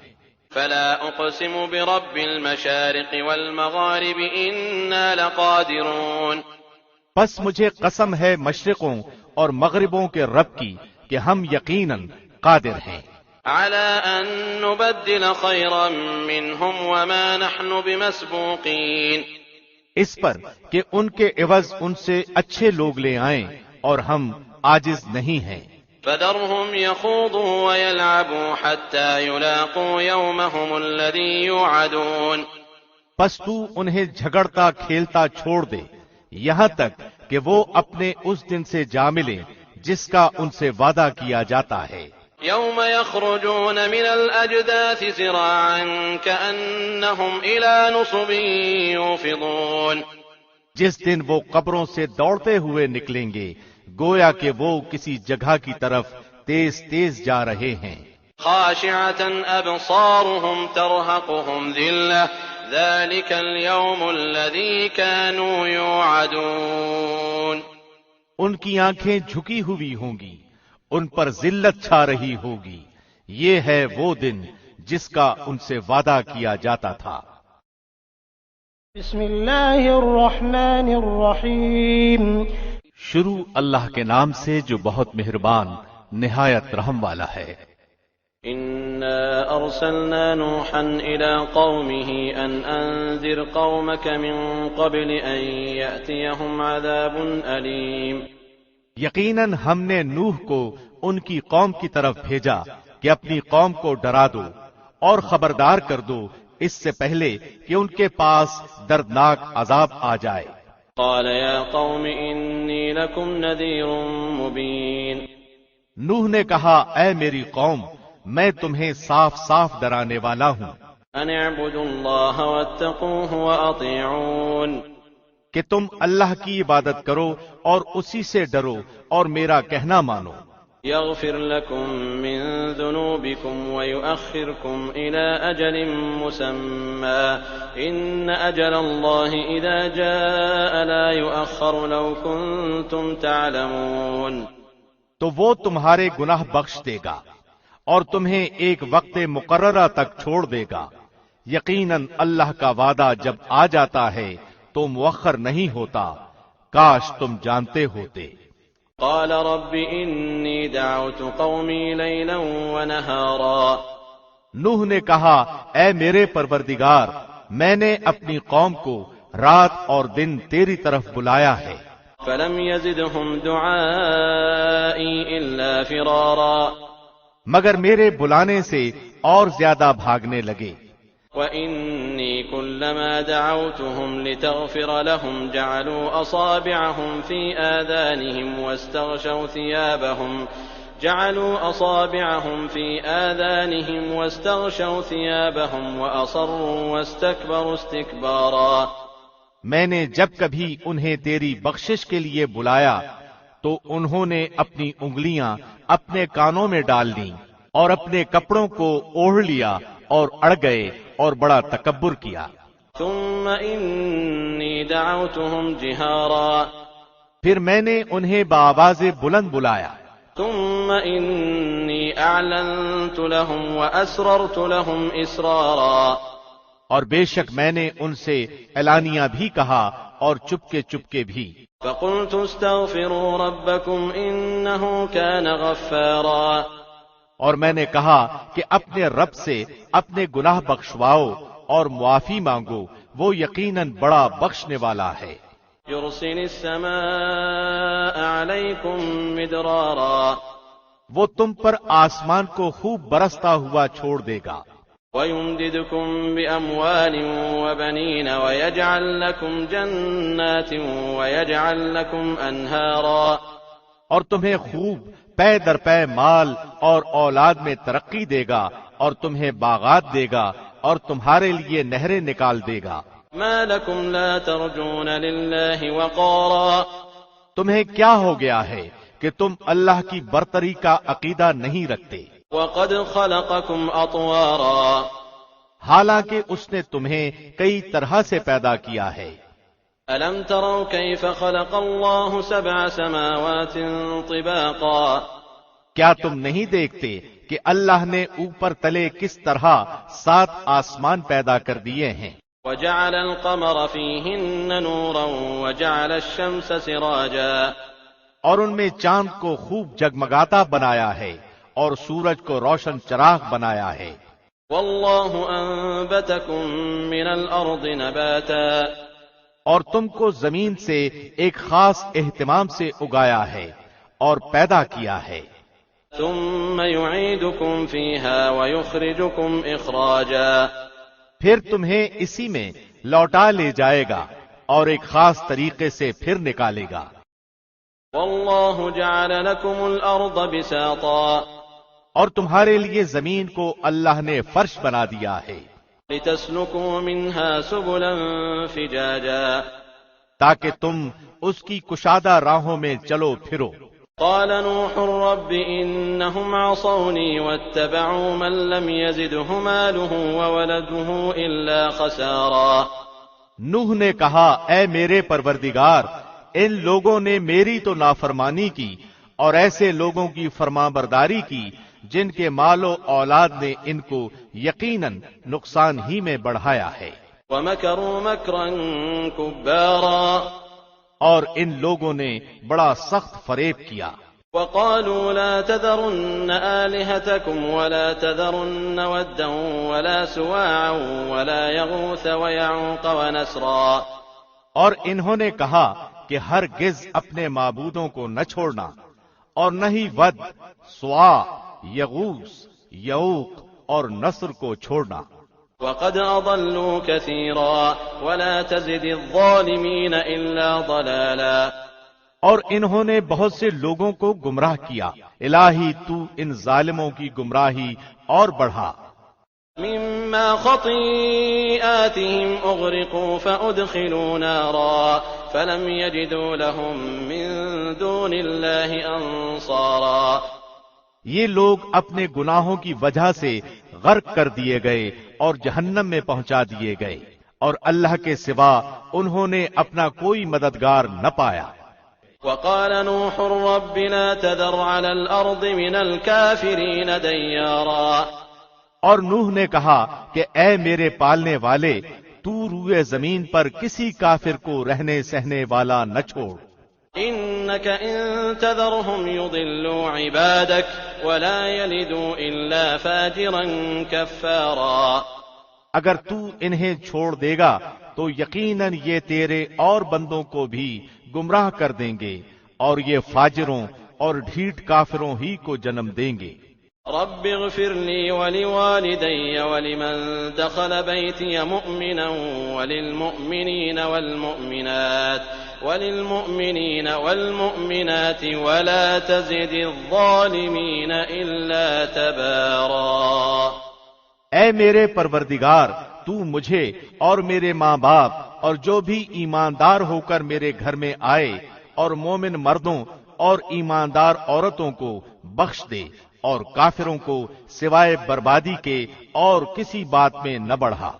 فلا اقسم برب المشارق والمغارب انا لقادرون، پس مجھے قسم ہے مشرقوں اور مغربوں کے رب کی کہ ہم یقیناً قادر ہیں۔ على ان نبدل خيرا منهم وما نحن بمسبوقين، اس پر کہ ان کے عوض ان سے اچھے لوگ لے آئیں اور ہم عاجز نہیں ہیں۔ فذرهم يخوضوا ويلعبوا حتى يلاقوا يومهم الذي يوعدون، پس تو انہیں جھگڑتا کھیلتا چھوڑ دے یہاں تک کہ وہ اپنے اس دن سے جا ملیں جس کا ان سے وعدہ کیا جاتا ہے۔ يوم يخرجون من الأجداث سراعا كأنهم إلى نصب يوفضون، جس دن وہ قبروں سے دوڑتے ہوئے نکلیں گے گویا کہ وہ کسی جگہ کی طرف تیز تیز جا رہے ہیں۔ خاشعة أبصارهم ترهقهم ذلة ذلك اليوم الذي كانوا يوعدون، ان کی آنکھیں جھکی ہوئی ہوں گی، ان پر ذلت چھا رہی ہوگی، یہ ہے وہ دن جس کا ان سے وعدہ کیا جاتا تھا۔ بسم اللہ الرحمن الرحیم، شروع اللہ کے نام سے جو بہت مہربان نہایت رحم والا ہے۔ إنا أرسلنا نوحا إلى قومه أن أنذر قومك من قبل أن يأتيهم عذاب أليم، یقیناً ہم نے نوح کو ان کی قوم کی طرف بھیجا کہ اپنی قوم کو ڈرا دو اور خبردار کر دو اس سے پہلے کہ ان کے پاس دردناک عذاب آ جائے۔ قال يا قوم إني لكم نذير مبين، نوح نے کہا اے میری قوم میں تمہیں صاف صاف ڈرانے والا ہوں أن اعبدوا الله واتقوه وأطيعون، کہ تم اللہ کی عبادت کرو اور اسی سے ڈرو اور میرا کہنا مانو۔ يغفر لكم من ذنوبكم ويؤخركم إلى أجل مسمى إن أجل الله إذا جاء لا يؤخر لو كنتم تعلمون، تو وہ تمہارے گناہ بخش دے گا اور تمہیں ایک وقت مقررہ تک چھوڑ دے گا، یقیناً اللہ کا وعدہ جب آ جاتا ہے تو مؤخر نہیں ہوتا، کاش تم جانتے ہوتے۔ قال رب إني دعوت قومي ليلا ونهارا، نوح نے کہا اے میرے پروردگار میں نے اپنی قوم کو رات اور دن تیری طرف بلایا ہے، فلم يزدهم دعائي إلا فرارا، مگر میرے بلانے سے اور زیادہ بھاگنے لگے۔ وإني كلما دعوتهم لتغفر لهم جعلوا أصابعهم في آذانهم واستغشوا ثيابهم وأصروا واستكبروا استكبارا۔ میں نے جب کبھی انہیں تیری بخشش کے لیے بلایا تو انہوں نے اپنی انگلیاں اپنے کانوں میں ڈال لیں اور اپنے کپڑوں کو اوڑھ لیا اور اڑ گئے اور بڑا تکبر کیا۔ ثم إني دعوتهم جهارا، پھر میں نے انہیں بآواز بلند بلایا۔ ثم إني أعلنت لهم وأسررت لهم إسرارا، اور بے شک میں نے ان سے اعلانیہ بھی کہا اور چپکے چپکے بھی۔ فقلت استغفروا ربكم إنه كان غفارا، اور میں نے کہا کہ اپنے رب سے اپنے گناہ بخشواؤ اور معافی مانگو، وہ یقیناً بڑا بخشنے والا ہے۔ يرسل السماء عليكم مدرارا، وہ تم پر آسمان کو خوب برستا ہوا چھوڑ دے گا، ويمددكم بأموال وبنين ويجعل لكم جنات ويجعل لكم أنهارا، اور تمہیں خوب پے در پے مال اور اولاد میں ترقی دے گا، اور تمہیں باغات دے گا، اور تمہارے لیے نہریں نکال دے گا۔ ما لكم لا ترجون لله وقارا، تمہیں کیا ہو گیا ہے کہ تم اللہ کی برتری کا عقیدہ نہیں رکھتے، وقد خلقكم أطوارا، حالانکہ اس نے تمہیں کئی طرح سے پیدا کیا ہے۔ ألم تروا كيف خلق الله 7 سماوات طباقا، کیا تم نہیں دیکھتے کہ اللہ نے اوپر تلے کس طرح 7 آسمان پیدا کر دیے ہیں؟ وجعل القمر فيهن نورا وجعل الشمس سراجا، اور ان میں چاند کو خوب جگمگاتا بنایا ہے اور سورج کو روشن چراغ بنایا ہے۔ والله أنبتكم من الأرض نباتا، اور تم کو زمین سے ایک خاص اہتمام سے اگایا ہے اور پیدا کیا ہے۔ ثم يعيدكم فيها ويخرجكم إخراجا، پھر تمہیں اسی میں لوٹا لے جائے گا اور ایک خاص طریقے سے پھر نکالے گا۔ والله جعل لكم الأرض بساطا، اور تمہارے لیے زمین کو اللہ نے فرش بنا دیا ہے، لتسلكوا منها سبلا فجاجا، تاکہ تم اس کی کشادہ راہوں میں چلو پھرو۔ قال نوح رب إنهم عصوني واتبعوا من لم يزده ماله وولده إلا خسارا، نوح نے کہا اے میرے پروردگار، ان لوگوں نے میری تو نافرمانی کی اور ایسے لوگوں کی فرمانبرداری کی جن کے مال و اولاد نے ان کو یقیناً نقصان ہی میں بڑھایا ہے۔ ومكروا مكرا كبارا، اور ان لوگوں نے بڑا سخت فریب کیا۔ وقالوا لا تذرن آلهتكم ولا تذرن ودا ولا سواعا ولا يغوث ويعوق ونسرا، اور انہوں نے کہا کہ ہرگز اپنے معبودوں کو نہ چھوڑنا اور نہ ہی ود، سوا، یغوث، یعوق اور نصر کو چھوڑنا۔ وقد أضلوا كثيرا ولا تزد الظالمين إلا ضلالا، اور انہوں نے بہت سے لوگوں کو گمراہ کیا، الہی تو ان ظالموں کی گمراہی اور بڑھا۔ مما خطيئاتهم أغرقوا فأدخلوا نارا فلم يجدوا لهم من دون الله أنصارا، یہ لوگ اپنے گناہوں کی وجہ سے غرق کر دیے گئے اور جہنم میں پہنچا دیے گئے، اور اللہ کے سوا انہوں نے اپنا کوئی مددگار نہ پایا۔ وقال نوح رب لا تذر على الأرض من الكافرين ديارا، اور نوح نے کہا کہ اے میرے پالنے والے، تو روئے زمین پر کسی کافر کو رہنے سہنے والا نہ چھوڑ۔ إنك إن تذرهم يضلوا عبادك ولا يلدوا إلا فاجرا كفارا، اگر تو انہیں چھوڑ دے گا تو یقیناً یہ تیرے اور بندوں کو بھی گمراہ کر دیں گے، اور یہ فاجروں اور ڈھیٹ کافروں ہی کو جنم دیں گے۔ رب اغفر لي ولوالدي ولمن دخل بيتي مؤمنا وللمؤمنين والمؤمنات ولا تزد الظالمين إلا تبارا۔ اے میرے پروردگار، تو مجھے اور میرے ماں باپ اور جو بھی ایماندار ہو کر میرے گھر میں آئے اور مومن مردوں اور ایماندار عورتوں کو بخش دے، اور کافروں کو سوائے بربادی کے اور کسی بات میں نہ بڑھا۔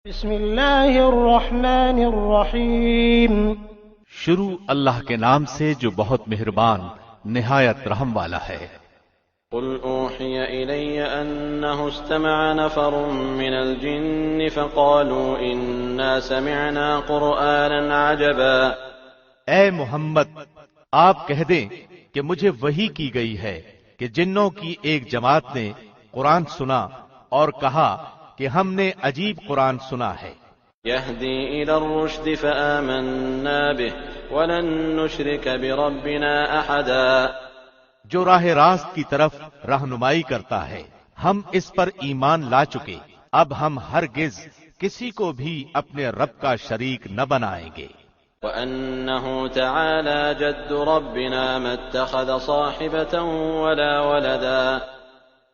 بسم اللہ الرحمن الرحیم۔ شروع اللہ کے نام سے جو بہت مہربان نہایت رحم والا ہے۔ قل أوحي إلي أنه استمع نفر من الجن فقالوا إنا سمعنا قرآنا عجبا۔ اے محمد، آپ کہہ دیں کہ مجھے وحی کی گئی ہے کہ جنوں کی ایک جماعت نے قرآن سنا اور کہا کہ ہم نے عجیب قرآن سنا ہے۔ يهدي إلى الرشد فآمنا به ولن نشرك بربنا أحدا۔ جو راہ راست کی طرف رہنمائی کرتا ہے، ہم اس پر ایمان لا چکے، اب ہم ہرگز کسی کو بھی اپنے رب کا شریک نہ بنائیں گے۔ وأنه تعالى جد ربنا ما اتخذ صاحبة ولا ولدا۔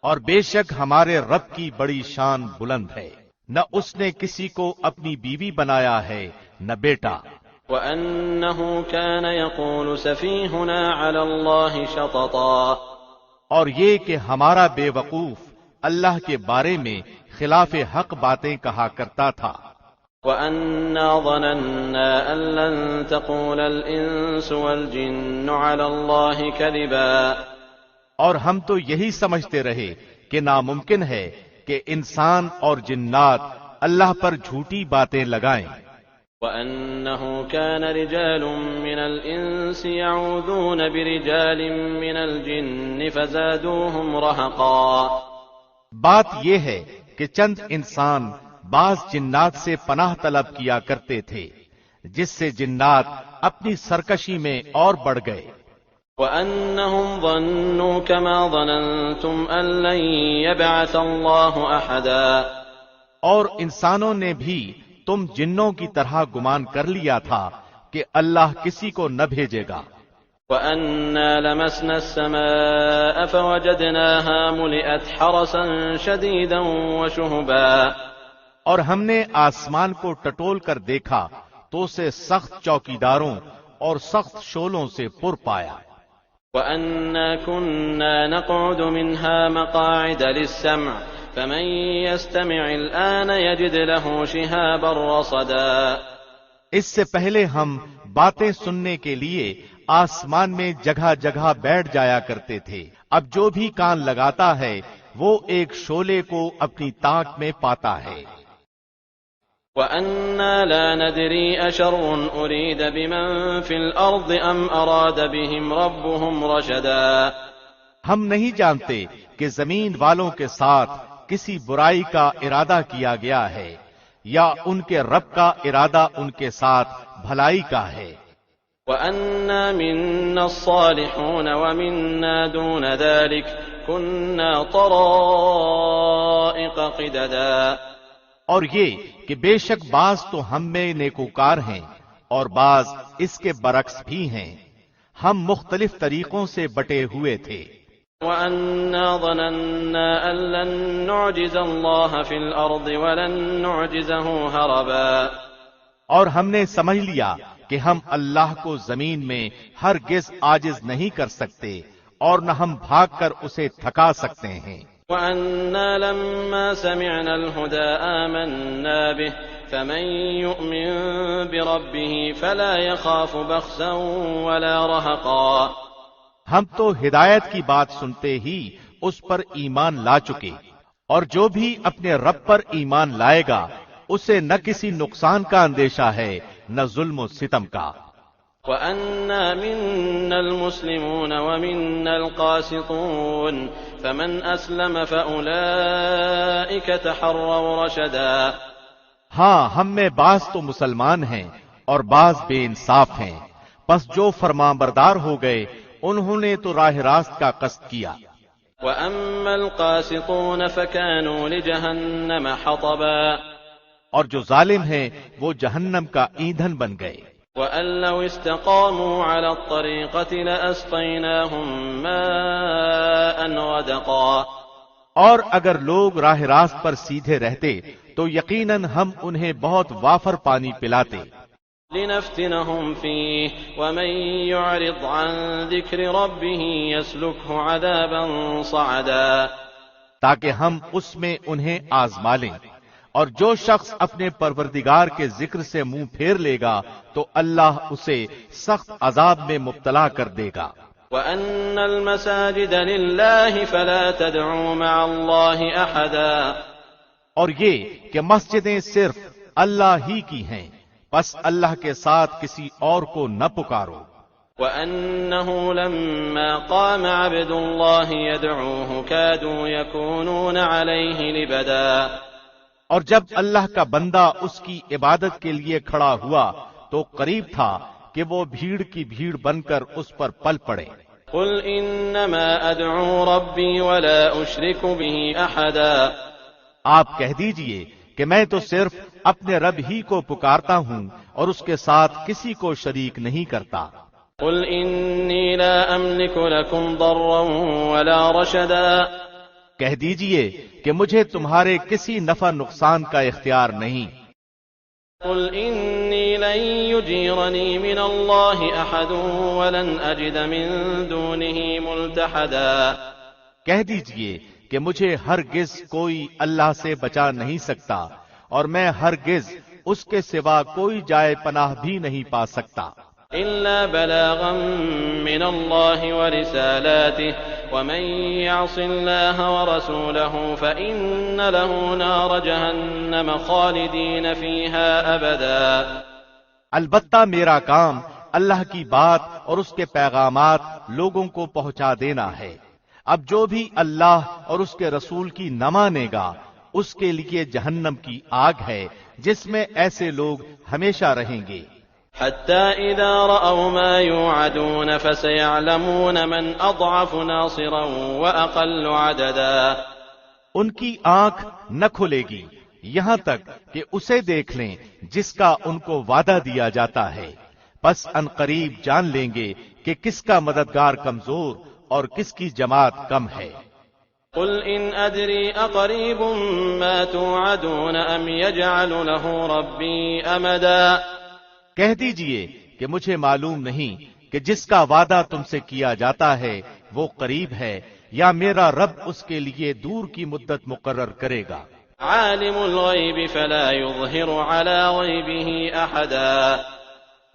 اور بے شک ہمارے رب کی بڑی شان بلند ہے، نہ اس نے کسی کو اپنی بیوی بنایا ہے نہ بیٹا۔ وأنه كان يقول سفيهنا على الله شططا۔ اور یہ کہ ہمارا بے وقوف اللہ کے بارے میں خلاف حق باتیں کہا کرتا تھا۔ وَأَنَّا ظَنَنَّا أَن لَّن تَقُولَ الْإِنسُ وَالْجِنُّ عَلَى اللَّهِ كَذِبًا۔ اور ہم تو یہی سمجھتے رہے کہ ناممکن ہے کہ انسان اور جنات اللہ پر جھوٹی باتیں لگائیں۔ وَأَنَّهُ كَانَ رِجَالٌ مِّنَ الْإِنسِ يَعُوذُونَ بِرِجَالٍ مِّنَ الْجِنِّ فَزَادُوهُمْ رَهَقًا۔ بات یہ ہے کہ چند انسان بعض جنات سے پناہ طلب کیا کرتے تھے، جس سے جنات اپنی سرکشی میں اور بڑھ گئے۔ وَأَنَّهُمْ ظَنُّوا كَمَا ظَنَنتُمْ أَن لَّن يَبْعَثَ اللَّهُ أَحَدًا۔ اور انسانوں نے بھی تم جنوں کی طرح گمان کر لیا تھا کہ اللہ کسی کو نہ بھیجے گا۔ وَأَنَّا لَمَسْنَا السَّمَاءَ فَوَجَدْنَاهَا مُلِئَتْ حَرَسًا شَدِيدًا وَشُهُبًا۔ اور ہم نے آسمان کو ٹٹول کر دیکھا تو اسے سخت چوکیداروں اور سخت شولوں سے پر پایا۔ وَأَنَّا كُنَّا نَقْعُدُ مِنْهَا مَقَاعِدَ لِلسَّمْعِ فَمَن يَسْتَمِعِ الْآنَ يَجِدْ لَهُ شِهَابًا رَّصَدًا۔ اس سے پہلے ہم باتیں سننے کے لیے آسمان میں جگہ جگہ بیٹھ جایا کرتے تھے، اب جو بھی کان لگاتا ہے وہ ایک شولے کو اپنی تاک میں پاتا ہے۔ وَأَنَّا لَا نَدْرِي أَشَرٌّ أُرِيدَ بِمَن فِي الْأَرْضِ أَمْ أَرَادَ بِهِمْ رَبُّهُمْ رَشَدًا۔ ہم نہیں جانتے کہ زمین والوں کے ساتھ کسی برائی کا ارادہ کیا گیا ہے یا ان کے رب کا ارادہ ان کے ساتھ بھلائی کا ہے۔ وَأَنَّا مِنَّا الصَّالِحُونَ وَمِنَّا دُونَ ذَلِكَ كُنَّا طَرَائِقَ قِدَدًا۔ اور یہ کہ بے شک بعض تو ہم میں نیکوکار ہیں اور بعض اس کے برعکس بھی ہیں، ہم مختلف طریقوں سے بٹے ہوئے تھے۔ وَأَنَّا ظَنَنَّا أَن لَّن نُّعْجِزَ اللَّهَ فِي الْأَرْضِ وَلَن نُّعْجِزَهُ هَرَبًا۔ اور ہم نے سمجھ لیا کہ ہم اللہ کو زمین میں ہرگز عاجز نہیں کر سکتے اور نہ ہم بھاگ کر اسے تھکا سکتے ہیں۔ وَأَنَّا لَمَّا سَمِعْنَا الْهُدَىٰ آمَنَّا بِهِ فَمَن يُؤْمِن بِرَبِّهِ فَلَا يَخَافُ بَخْسًا وَلَا رَهَقًا۔ ہم تو ہدایت کی بات سنتے ہی اس پر ایمان لا چکے، اور جو بھی اپنے رب پر ایمان لائے گا اسے نہ کسی نقصان کا اندیشہ ہے نہ ظلم و ستم کا۔ وَأَنَّا مِنَّا الْمُسْلِمُونَ وَمِنَّا الْقَاسِطُونَ فَمَنْ أَسْلَمَ فَأُولَئِكَ تَحَرَّوْا رَشَدًا۔ ہاں، ہم میں بعض تو مسلمان ہیں اور بعض بے انصاف ہیں، پس جو فرمانبردار ہو گئے انہوں نے تو راہ راست کا قصد کیا۔ وأما القاسطون فكانوا لجهنم حطبا اور جو ظالم ہیں وہ جہنم کا ایندھن بن گئے. وأن لو استقاموا على الطريقة لأسقيناهم ماء غدقا اور اگر لوگ راہ راست پر سیدھے رہتے تو یقیناً ہم انہیں بہت وافر پانی پلاتے. لنفتنهم فيه ومن يعرض عن ذكر ربه يسلكه عذابا صعدا تاکہ ہم اس میں انہیں آزما لیں، اور جو شخص اپنے پروردگار کے ذکر سے منہ پھیر لے گا تو اللہ اسے سخت عذاب میں مبتلا کر دے گا. وأن المساجد لله فلا تدعوا مع الله أحدا اور یہ کہ مسجدیں صرف اللہ ہی کی ہیں، پس اللہ کے ساتھ کسی اور کو نہ پکارو. وأنه لما قام عبد الله يدعوه كادوا يكونون عليه لبدا اور جب اللہ کا بندہ اس کی عبادت کے لیے کھڑا ہوا تو قریب تھا کہ وہ بھیڑ کی بھیڑ بن کر اس پر پل پڑے. قل إنما أدعو ربي ولا أشرك به أحدا آپ کہہ دیجئے کہ میں تو صرف اپنے رب ہی کو پکارتا ہوں اور اس کے ساتھ کسی کو شریک نہیں کرتا. قل إني لا أملك لكم ضرا ولا رشدا کہہ دیجئے کہ مجھے تمہارے کسی نفع نقصان کا اختیار نہیں. قل إني لن يجيرني من الله أحد ولن أجد من دونه ملتحدا کہہ دیجئے کہ مجھے ہرگز کوئی اللہ سے بچا نہیں سکتا اور میں ہرگز اس کے سوا کوئی جائے پناہ بھی نہیں پا سکتا. إلا بلاغا من الله ورسالاته ومن يعص الله ورسوله فإن له نار جهنم خالدين فيها أبدا البتہ میرا کام اللہ کی بات اور اس کے پیغامات لوگوں کو پہنچا دینا ہے. اب جو بھی اللہ اور اس کے رسول کی نہ مانے گا اس کے لیے جہنم کی آگ ہے جس میں ایسے لوگ ہمیشہ رہیں گے. حتى إذا رأوا ما يوعدون فسيعلمون من أضعف ناصرا وأقل عددا ان کی آنکھ نہ کھلے گی یہاں تک کہ اسے دیکھ لیں جس کا ان کو وعدہ دیا جاتا ہے، پس ان قریب جان لیں گے کہ کس کا مددگار کمزور اور کس کی جماعت کم ہے. قل إن أدري أقريب ما توعدون أم يجعل له ربي أمدا کہہ دیجئے کہ مجھے معلوم نہیں کہ جس کا وعدہ تم سے کیا جاتا ہے وہ قریب ہے یا میرا رب اس کے لیے دور کی مدت مقرر کرے گا. عالم الغيب فلا يظهر على غيبه أحدا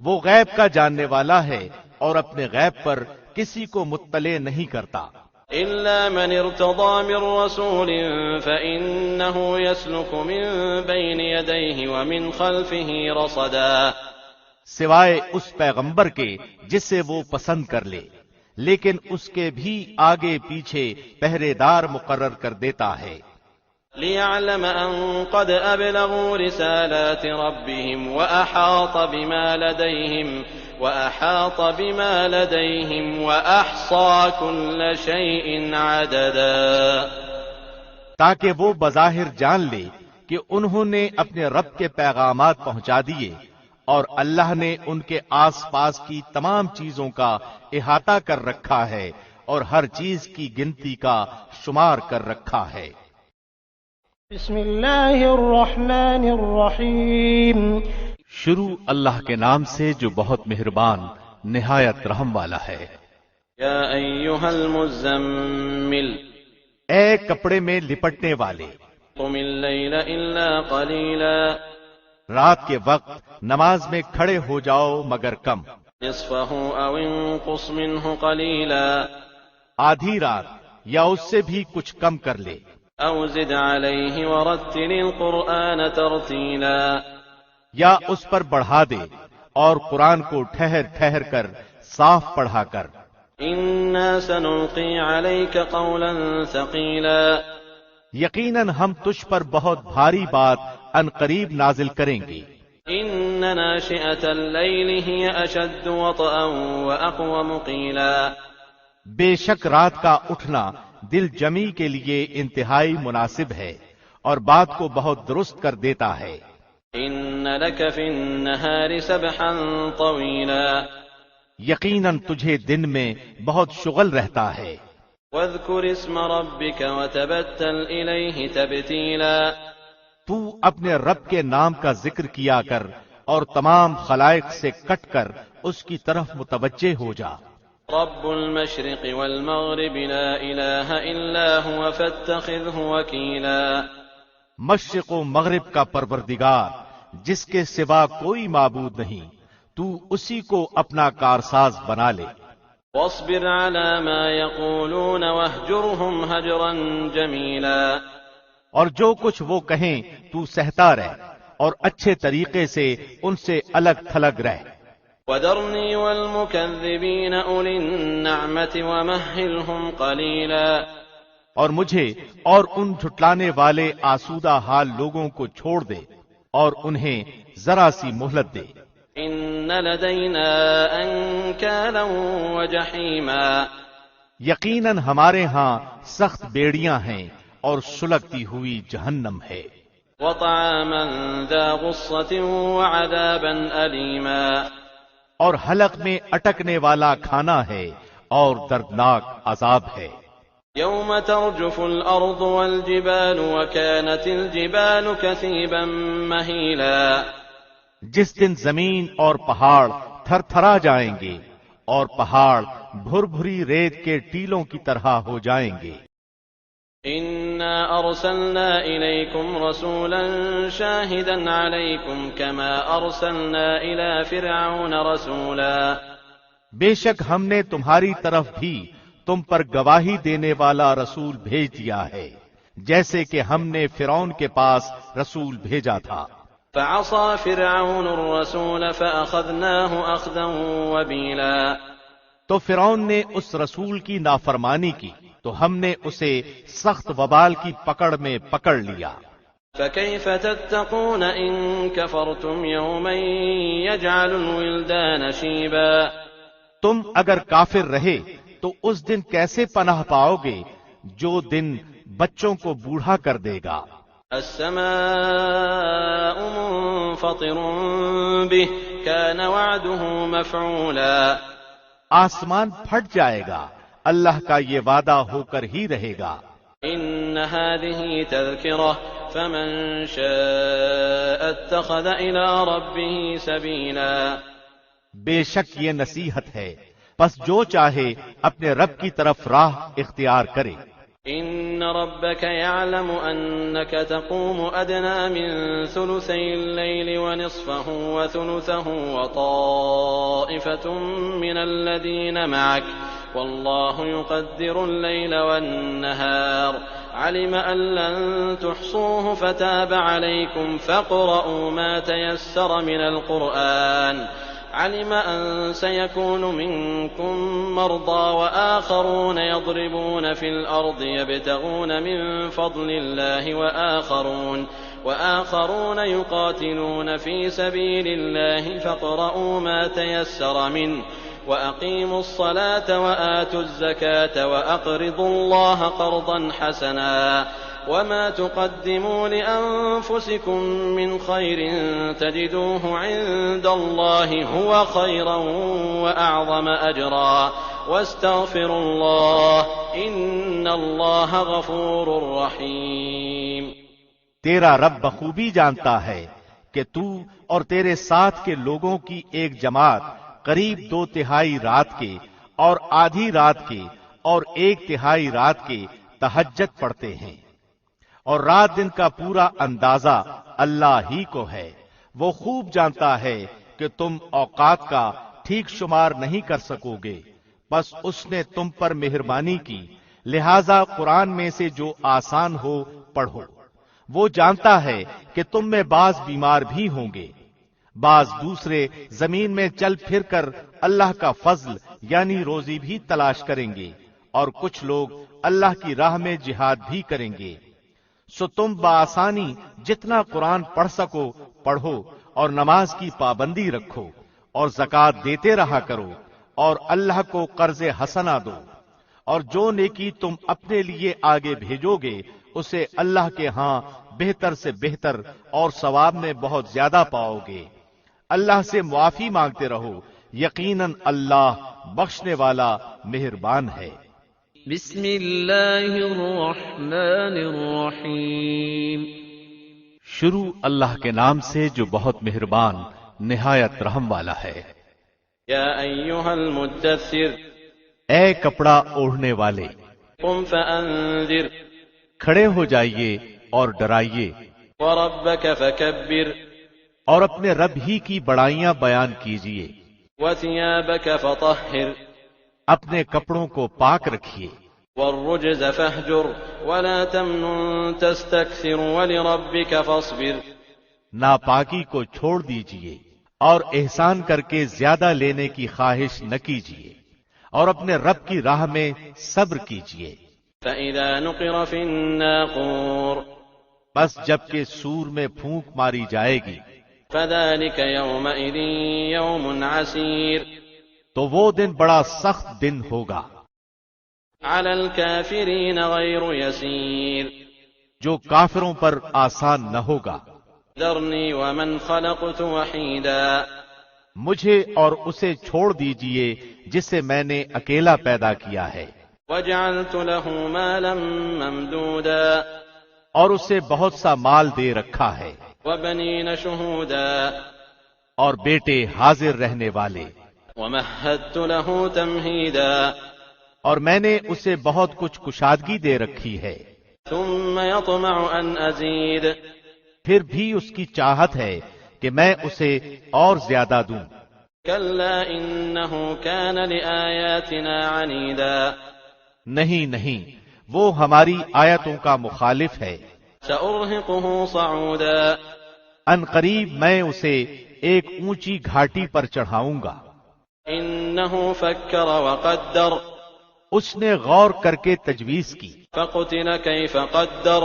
وہ غیب کا جاننے والا ہے اور اپنے غیب پر کسی کو مطلع نہیں کرتا. إلا من ارتضى من رسول فإنه يسلك من بين يديه ومن خلفه رصدا سوائے اس پیغمبر کے جسے وہ پسند کر لے، لیکن اس کے بھی آگے پیچھے پہرے دار مقرر کر دیتا ہے. ليعلم أن قد أبلغوا رسالات ربهم وأحاط بما لديهم وأحصى كل شيء عددا تاکہ وہ بظاہر جان لے کہ انہوں نے اپنے رب کے پیغامات پہنچا دیے اور اللہ نے ان کے آس پاس کی تمام چیزوں کا احاطہ کر رکھا ہے اور ہر چیز کی گنتی کا شمار کر رکھا ہے. بسم اللہ الرحمن الرحیم شروع اللہ کے نام سے جو بہت مہربان نہایت رحم والا ہے. یا ایھا المزمل اے کپڑے میں لپٹنے والے، قم اللیل الا قلیلا رات کے وقت نماز میں کھڑے ہو جاؤ مگر کم، نصفه او انقص منه قلیلا آدھی رات یا اس سے بھی کچھ کم کر لے، او زد علیہ ورتل القرآن ترتیلا یا اس پر بڑھا دے اور قرآن کو ٹھہر ٹھہر کر صاف پڑھا کر. انا سنلقی علیک قولا ثقیلا یقیناً ہم تجھ پر بہت بھاری بات ان قریب نازل کریں گے. ان ناشئة اللیل ہی اشد وطئا واقوم قیلا بے شک رات کا اٹھنا دل جمی کے لیے انتہائی مناسب ہے اور بات کو بہت درست کر دیتا ہے۔ إن لك في النهار سبحا طويلا یقیناً تجھے دن میں بہت شغل رہتا ہے۔ واذكر اسم ربك وتبتل إليه تبتيلا تو اپنے رب کے نام کا ذکر کیا کر اور تمام خلائق سے کٹ کر اس کی طرف متوجہ ہو جا۔ رب المشرق والمغرب لا إله إلا هو فاتخذه وكيلا مشرق و مغرب کا پروردگار جس کے سوا کوئی معبود نہیں، تو اسی کو اپنا کارساز بنا لے۔ واصبر على ما يقولون واهجرهم هجرا جميلا اور جو کچھ وہ کہیں تو سہتا رہ اور اچھے طریقے سے ان سے الگ تھلگ رہ۔ وذرني والمكذبين أولي النعمة ومهلهم قليلا اور مجھے اور ان جھٹلانے والے آسودہ حال لوگوں کو چھوڑ دے اور انہیں ذرا سی مہلت دے۔ إن لدينا أنكالا وجحيما یقیناً ہمارے ہاں سخت بیڑیاں ہیں اور سلگتی ہوئی جہنم ہے۔ وطعاما ذا غصة وعذابا أليما اور حلق میں اٹکنے والا کھانا ہے اور دردناک عذاب ہے۔ يوم ترجف الأرض والجبال وكانت الجبال كثيبا مهيلا جس دن زمین اور پہاڑ تھر تھرا جائیں گے اور پہاڑ بھر بھری ریت کے ٹیلوں کی طرح ہو جائیں گے۔ إنا أرسلنا إليكم رسولا شاهدا عليكم كما أرسلنا إلى فرعون رسولا بے شک ہم نے تمہاری طرف بھی تم پر گواہی دینے والا رسول بھیج دیا ہے، جیسے کہ ہم نے فرعون کے پاس رسول بھیجا تھا۔ فعصى فرعون الرسول فأخذناه أخذا وبيلا تو فرعون نے اس رسول کی نافرمانی کی تو ہم نے اسے سخت وبال کی پکڑ میں پکڑ لیا۔ فكيف تتقون إن كفرتم يوما يجعل الولدان شيبا تم اگر کافر رہے تو اس دن کیسے پناہ پاؤ گے جو دن بچوں کو بوڑھا کر دے گا۔ السماء منفطر به كان وعده مفعولا آسمان پھٹ جائے گا، اللہ کا یہ وعدہ ہو کر ہی رہے گا۔ إن هذه تذكرة فمن شاء اتخذ إلى ربه سبيلا بے شک یہ نصیحت ہے، پس جو چاہے اپنے رب کی طرف راہ اختیار کرے۔ إن ربك يعلم أنك تقوم أدنى من ثلثي الليل ونصفه وثلثه وطائفة من الذين معك والله يقدر الليل والنهار علم أن لن تحصوه فتاب عليكم فاقرؤوا ما تيسر من القرآن علم أن سيكون منكم مرضى وآخرون يضربون في الأرض يبتغون من فضل الله وآخرون يقاتلون في سبيل الله فاقرؤوا ما تيسر منه وأقيموا الصلاة وآتوا الزكاة وأقرضوا الله قرضا حسنا وما تقدموا لأنفسكم من خير تجدوه عند الله هو خيرا وأعظم أجرا واستغفروا الله إن الله غفور رحيم تیرا رب بخوبی جانتا ہے کہ تو اور تیرے ساتھ کے لوگوں کی ایک جماعت قریب 2/3 رات کے اور آدھی رات کے اور 1/3 رات کے تہجد پڑھتے ہیں، اور رات دن کا پورا اندازہ اللہ ہی کو ہے۔ وہ خوب جانتا ہے کہ تم اوقات کا ٹھیک شمار نہیں کر سکو گے، بس اس نے تم پر مہربانی کی، لہذا قرآن میں سے جو آسان ہو پڑھو۔ وہ جانتا ہے کہ تم میں بعض بیمار بھی ہوں گے، بعض دوسرے زمین میں چل پھر کر اللہ کا فضل یعنی روزی بھی تلاش کریں گے، اور کچھ لوگ اللہ کی راہ میں جہاد بھی کریں گے۔ سو تم بآسانی جتنا قرآن پڑھ سکو پڑھو، اور نماز کی پابندی رکھو، اور زکوٰۃ دیتے رہا کرو، اور اللہ کو قرض حسنہ دو، اور جو نیکی تم اپنے لیے آگے بھیجو گے اسے اللہ کے ہاں بہتر سے بہتر اور ثواب میں بہت زیادہ پاؤ گے۔ اللہ سے معافی مانگتے رہو، یقیناً اللہ بخشنے والا مہربان ہے۔ بسم اللہ الرحمن الرحیم۔ شروع اللہ کے نام سے جو بہت مہربان نہایت رحم والا ہے۔ یا ایہا المدثر، اے کپڑا اوڑھنے والے، قم فانذر، کھڑے ہو جائیے اور ڈرائیے، وربک فکبر، اور اپنے رب ہی کی بڑائیاں بیان کیجیے، وثیابک فطہر، اپنے کپڑوں کو پاک رکھیے، والرجز فاہجر، ولا تمنن تستکثر، ولربک فاصبر، ناپاکی کو چھوڑ دیجیے اور احسان کر کے زیادہ لینے کی خواہش نہ کیجیے، اور اپنے رب کی راہ میں صبر کیجیے۔ فإذا نقر في الناقور، بس جبکہ سور میں پھونک ماری جائے گی، فذلك يومئذ يوم عسير، تو وہ دن بڑا سخت دن ہوگا، على الكافرين غير يسير، جو کافروں پر آسان نہ ہوگا۔ ذرني ومن خلقت وحيدا، مجھے اور اسے چھوڑ دیجئے جسے میں نے اکیلا پیدا کیا ہے، وجعلت له مالا ممدودا، اور اسے بہت سا مال دے رکھا ہے، وبنين شهودا، اور بیٹے حاضر رہنے والے، ومهدت له تمهيدا، اور میں نے اسے بہت کچھ کشادگی دے رکھی ہے، ثم يطمع ان ازيد، پھر بھی اس کی چاہت ہے کہ میں اسے اور زیادہ دوں۔ كلا انه كان لآياتنا عنيدا، نہیں، وہ ہماری آیتوں کا مخالف ہے۔ سأرهقه صعودا، ان قریب میں اسے ایک اونچی گھاٹی پر چڑھاؤں گا۔ انه فكر وقدر، اس نے غور کر کے تجویز کی، فقتل كيف قدر،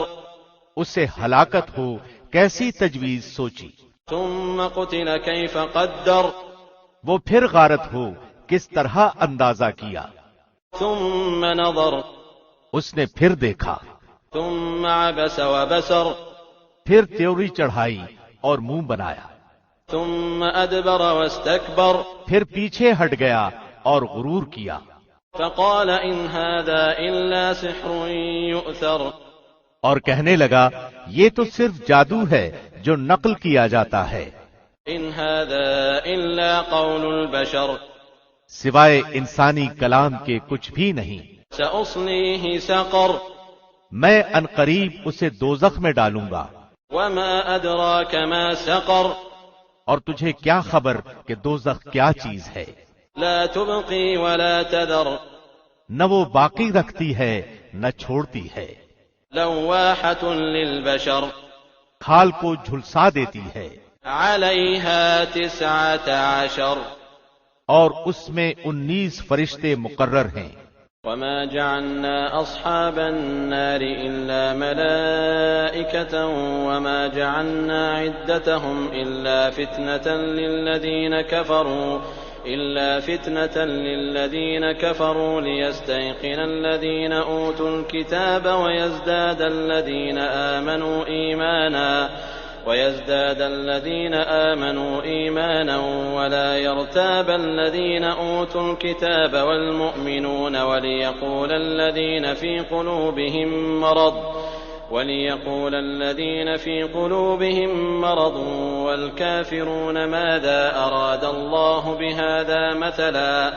اسے ہلاکت ہو کیسی تجویز سوچی، ثم قتل كيف قدر، وہ پھر غارت ہو کس طرح اندازہ کیا، ثم نظر، اس نے پھر دیکھا، ثم عبس وبسر، پھر تیوری چڑھائی اور منہ بنایا، ثم ادبر واستكبر، پھر پیچھے ہٹ گیا اور غرور کیا، فقال ان هذا الا سحر يؤثر، اور کہنے لگا یہ تو صرف جادو ہے جو نقل کیا جاتا ہے، ان هذا الا قول البشر، سوائے انسانی کلام کے کچھ بھی نہیں۔ سأصليه سقر، میں عنقریب اسے دوزخ میں ڈالوں گا، وما ادراك ما سقر، اور تجھے کیا خبر کہ دوزخ کیا چیز ہے، لا تبقي ولا تذر، نہ وہ باقی رکھتی ہے نہ چھوڑتی ہے، لواحة للبشر، کھال کو جھلسا دیتی ہے، عليها 19، اور اس میں 19 فرشتے مقرر ہیں۔ وما جعلنا أصحاب النار إلا ملائكة وما جعلنا عدتهم إلا فتنة للذين كفروا ليستيقن الذين أوتوا الكتاب ويزداد الذين آمنوا إيمانا ولا يرتاب الذين أوتوا الكتاب والمؤمنون وليقول الذين في قلوبهم مرض والكافرون ماذا أراد الله بهذا مثلا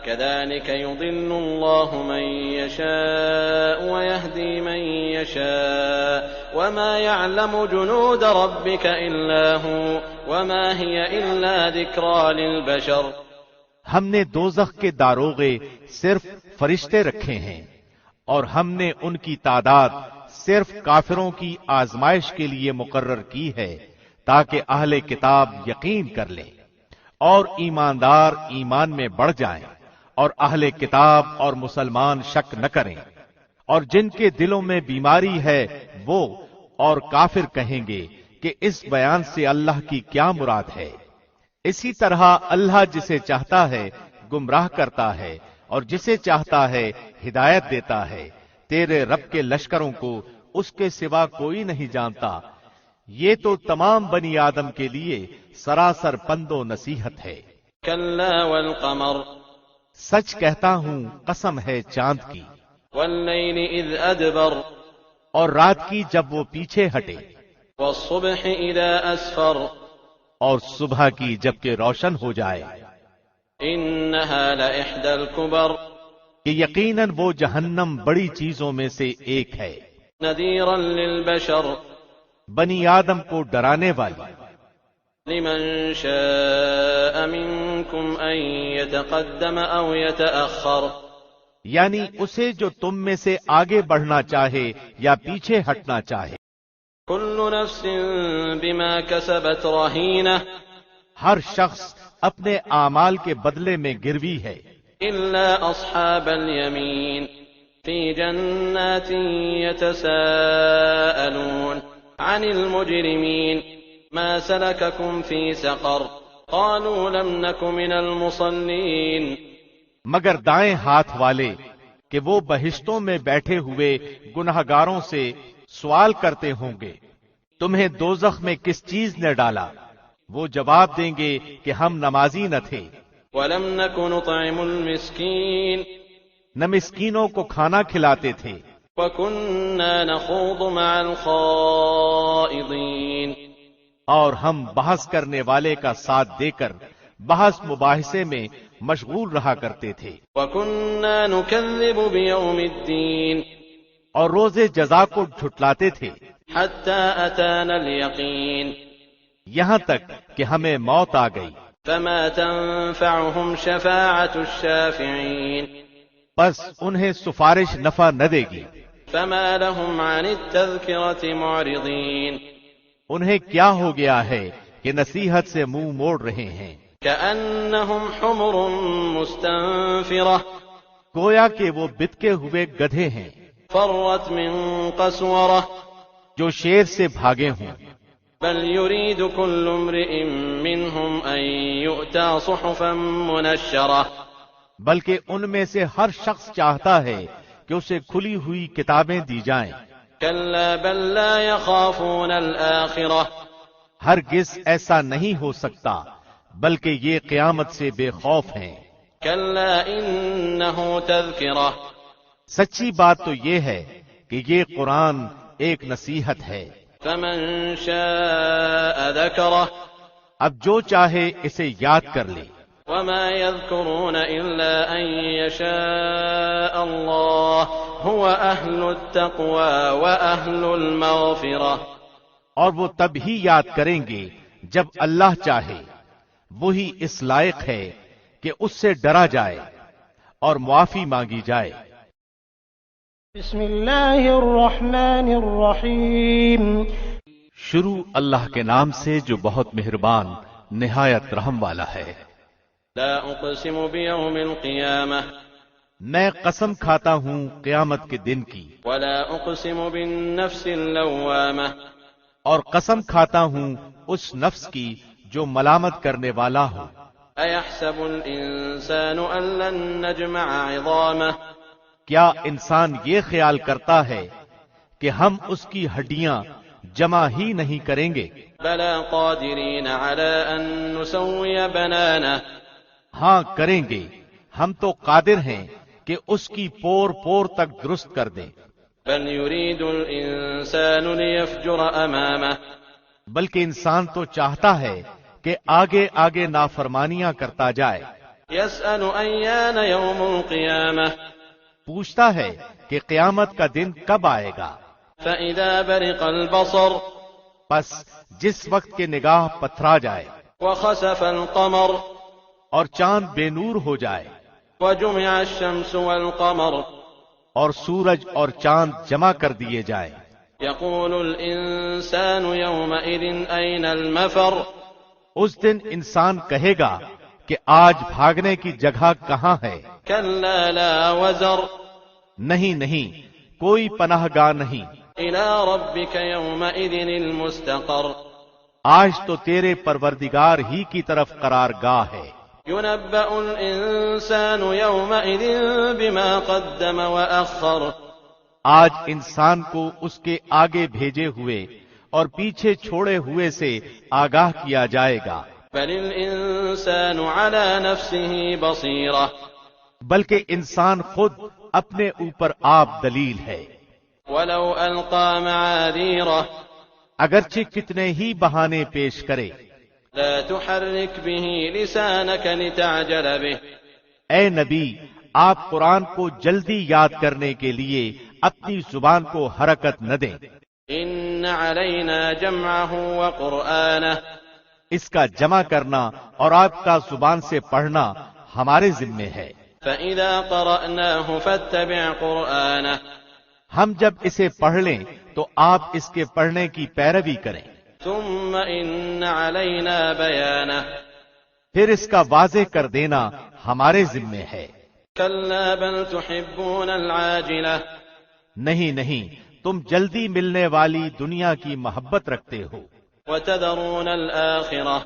كذلك يضل الله من يشاء ويهدي من يشاء وما يعلم جنود ربك إلا هو وما هي إلا ذكرى للبشر۔ ہم نے دوزخ کے داروغے صرف فرشتے رکھے ہیں، اور ہم نے ان کی تعداد صرف کافروں کی آزمائش کے لیے مقرر کی ہے تاکہ اہل کتاب یقین کر لیں اور ایماندار ایمان میں بڑھ جائیں، اور اہل کتاب اور مسلمان شک نہ کریں، اور جن کے دلوں میں بیماری ہے وہ اور کافر کہیں گے کہ اس بیان سے اللہ کی کیا مراد ہے۔ اسی طرح اللہ جسے چاہتا ہے گمراہ کرتا ہے اور جسے چاہتا ہے ہدایت دیتا ہے. تیرے رب کے لشکروں کو اس کے سوا کوئی نہیں جانتا. یہ تو تمام بنی آدم کے لیے سراسر پند و نصیحت ہے. كلا والقمر سچ کہتا ہوں قسم ہے چاند کی، والليل إذ أدبر اور رات کی جب وہ پیچھے ہٹے، والصبح إذا أسفر اور صبح کی جب کہ روشن ہو جائے. إنها لإحدى الكبر کہ یقیناً وہ جہنم بڑی چیزوں میں سے ایک ہے، نذيرا للبشر بنی آدم کو ڈرانے والی. لمن شاء منكم أن يتقدم أو يتأخر یعنی اسے جو تم میں سے آگے بڑھنا چاہے یا پیچھے ہٹنا چاہے. كل نفس بما كسبت رهينة ہر شخص اپنے اعمال کے بدلے میں گروی ہے، إلا أصحاب اليمين في جنات يتساءلون عن المجرمين ما سلككم في سقر قالوا لم نك من المصلين مگر دائیں ہاتھ والے کہ وہ بہشتوں میں بیٹھے ہوئے گنہگاروں سے سوال کرتے ہوں گے تمہیں دوزخ میں کس چیز نے ڈالا؟ وہ جواب دیں گے کہ ہم نمازی نہ تھے، ولم نك نطعم المسكين نہ مسکینوں کو کھانا کھلاتے تھے، وكنا نخوض مع الخائضين اور ہم بحث کرنے والے کا ساتھ دے کر بحث مباحثے میں مشغول رہا کرتے تھے، وكنا نكذب بيوم الدين اور روز جزا کو جھٹلاتے تھے، حتى أتانا اليقين یہاں تک کہ ہمیں موت آ گئی. فما تنفعهم شفاعة الشافعين بس انہیں سفارش نفع نہ دے گی. فما لهم عن التذكرة معرضين انہیں کیا ہو گیا ہے کہ نصیحت سے منہ موڑ رہے ہیں، كأنهم حمر مستنفرة گویا کہ وہ بتکے ہوئے گدھے ہیں فرت من قسورة جو شیر سے بھاگے ہوں. بل يريد كل امرئ منهم أن يؤتى صحفا منشرة بلکہ ان میں سے ہر شخص چاہتا ہے کہ اسے کھلی ہوئی کتابیں دی جائیں. كلا بل لا يخافون الآخرة ہرگز ایسا نہیں ہو سکتا، بلکہ یہ قیامت سے بے خوف ہیں. كلا إنه تذكرة سچی بات تو یہ ہے کہ یہ قرآن ایک نصیحت ہے. فمن شاء ذكره اب جو چاہے اسے یاد کر لے. وما يذكرون إلا أن يشاء الله هو أهل التقوى وأهل المغفرة اور وہ تب ہی یاد کریں گے جب اللہ چاہے، وہی اس لائق ہے کہ اس سے ڈرا جائے اور معافی مانگی جائے. بسم اللہ الرحمن الرحیم. شروع اللہ کے نام سے جو بہت مہربان نہایت رحم والا ہے. لا أقسم بيوم القيامة میں قسم کھاتا ہوں قیامت کے دن کی، ولا أقسم بالنفس اللوامة اور قسم کھاتا ہوں اس نفس کی جو ملامت کرنے والا ہو. أيحسب الإنسان أن لن نجمع عظامه کیا انسان یہ خیال کرتا ہے کہ ہم اس کی ہڈیاں جمع ہی نہیں کریں گے؟ بلى قادرين على أن نسوي بنانه ہاں کریں گے، ہم تو قادر ہیں کہ اس کی پور پور تک درست کر دیں. بل يريد الإنسان ليفجر أمامه بلکہ انسان تو چاہتا ہے کہ آگے آگے نافرمانیاں کرتا جائے. يسأل أيان يوم القيامة پوچھتا ہے کہ قیامت کا دن کب آئے گا. فإذا برق البصر بس جس وقت کے نگاہ پتھرا جائے وخسف القمر اور چاند بے نور ہو جائے وجمع الشمس والقمر اور سورج اور چاند جمع کر دیے جائیں. يقول الإنسان يومئذ أين المفر اس دن انسان کہے گا کہ آج بھاگنے کی جگہ کہاں ہے؟ كلا لا وزر نہیں نہیں، کوئی پناہ گاہ نہیں. إلى ربك يومئذ المستقر آج تو تیرے پروردگار ہی کی طرف قرار گاہ ہے. ينبأ الإنسان يومئذ بما قدم وأخر آج انسان کو اس کے آگے بھیجے ہوئے اور پیچھے چھوڑے ہوئے سے آگاہ کیا جائے گا. بل الإنسان على نفسه بصيرة بلکہ انسان خود اپنے اوپر آپ دلیل ہے. ولو ألقى معاذيره اگرچہ کتنے ہی بہانے پیش کرے. لا تحرك به لسانك لتعجل به اے نبی، آپ قرآن کو جلدی یاد کرنے کے لیے اپنی زبان کو حرکت نہ دیں. إن علينا جمعه وقرآنه اس کا جمع کرنا اور آپ کا زبان سے پڑھنا ہمارے ذمے ہے. فإذا قرأناه فاتبع قرآنه ہم جب اسے پڑھ لیں تو آپ اس کے پڑھنے کی پیروی کریں. ثم إن علينا بيانه پھر اس کا واضح کر دینا ہمارے ذمے ہے. كلا بل تحبون العاجلة نہیں، تم جلدی ملنے والی دنیا کی محبت رکھتے ہو وتذرون الآخرة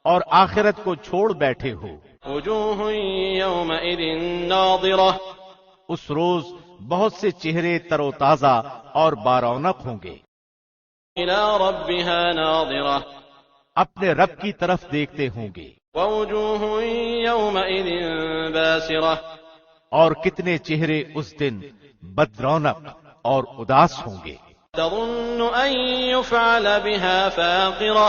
اور آخرت کو چھوڑ بیٹھے ہو. وجوه يومئذ ناظرة اس روز بہت سے چہرے تر و تازہ اور بارونق ہوں گے. إلى ربها ناظرة اپنے رب کی طرف دیکھتے ہوں گے. ووجوه يومئذ باسرة اور کتنے چہرے اس دن بدرونق اور اداس ہوں گے. تظن أن يفعل بها فاقرة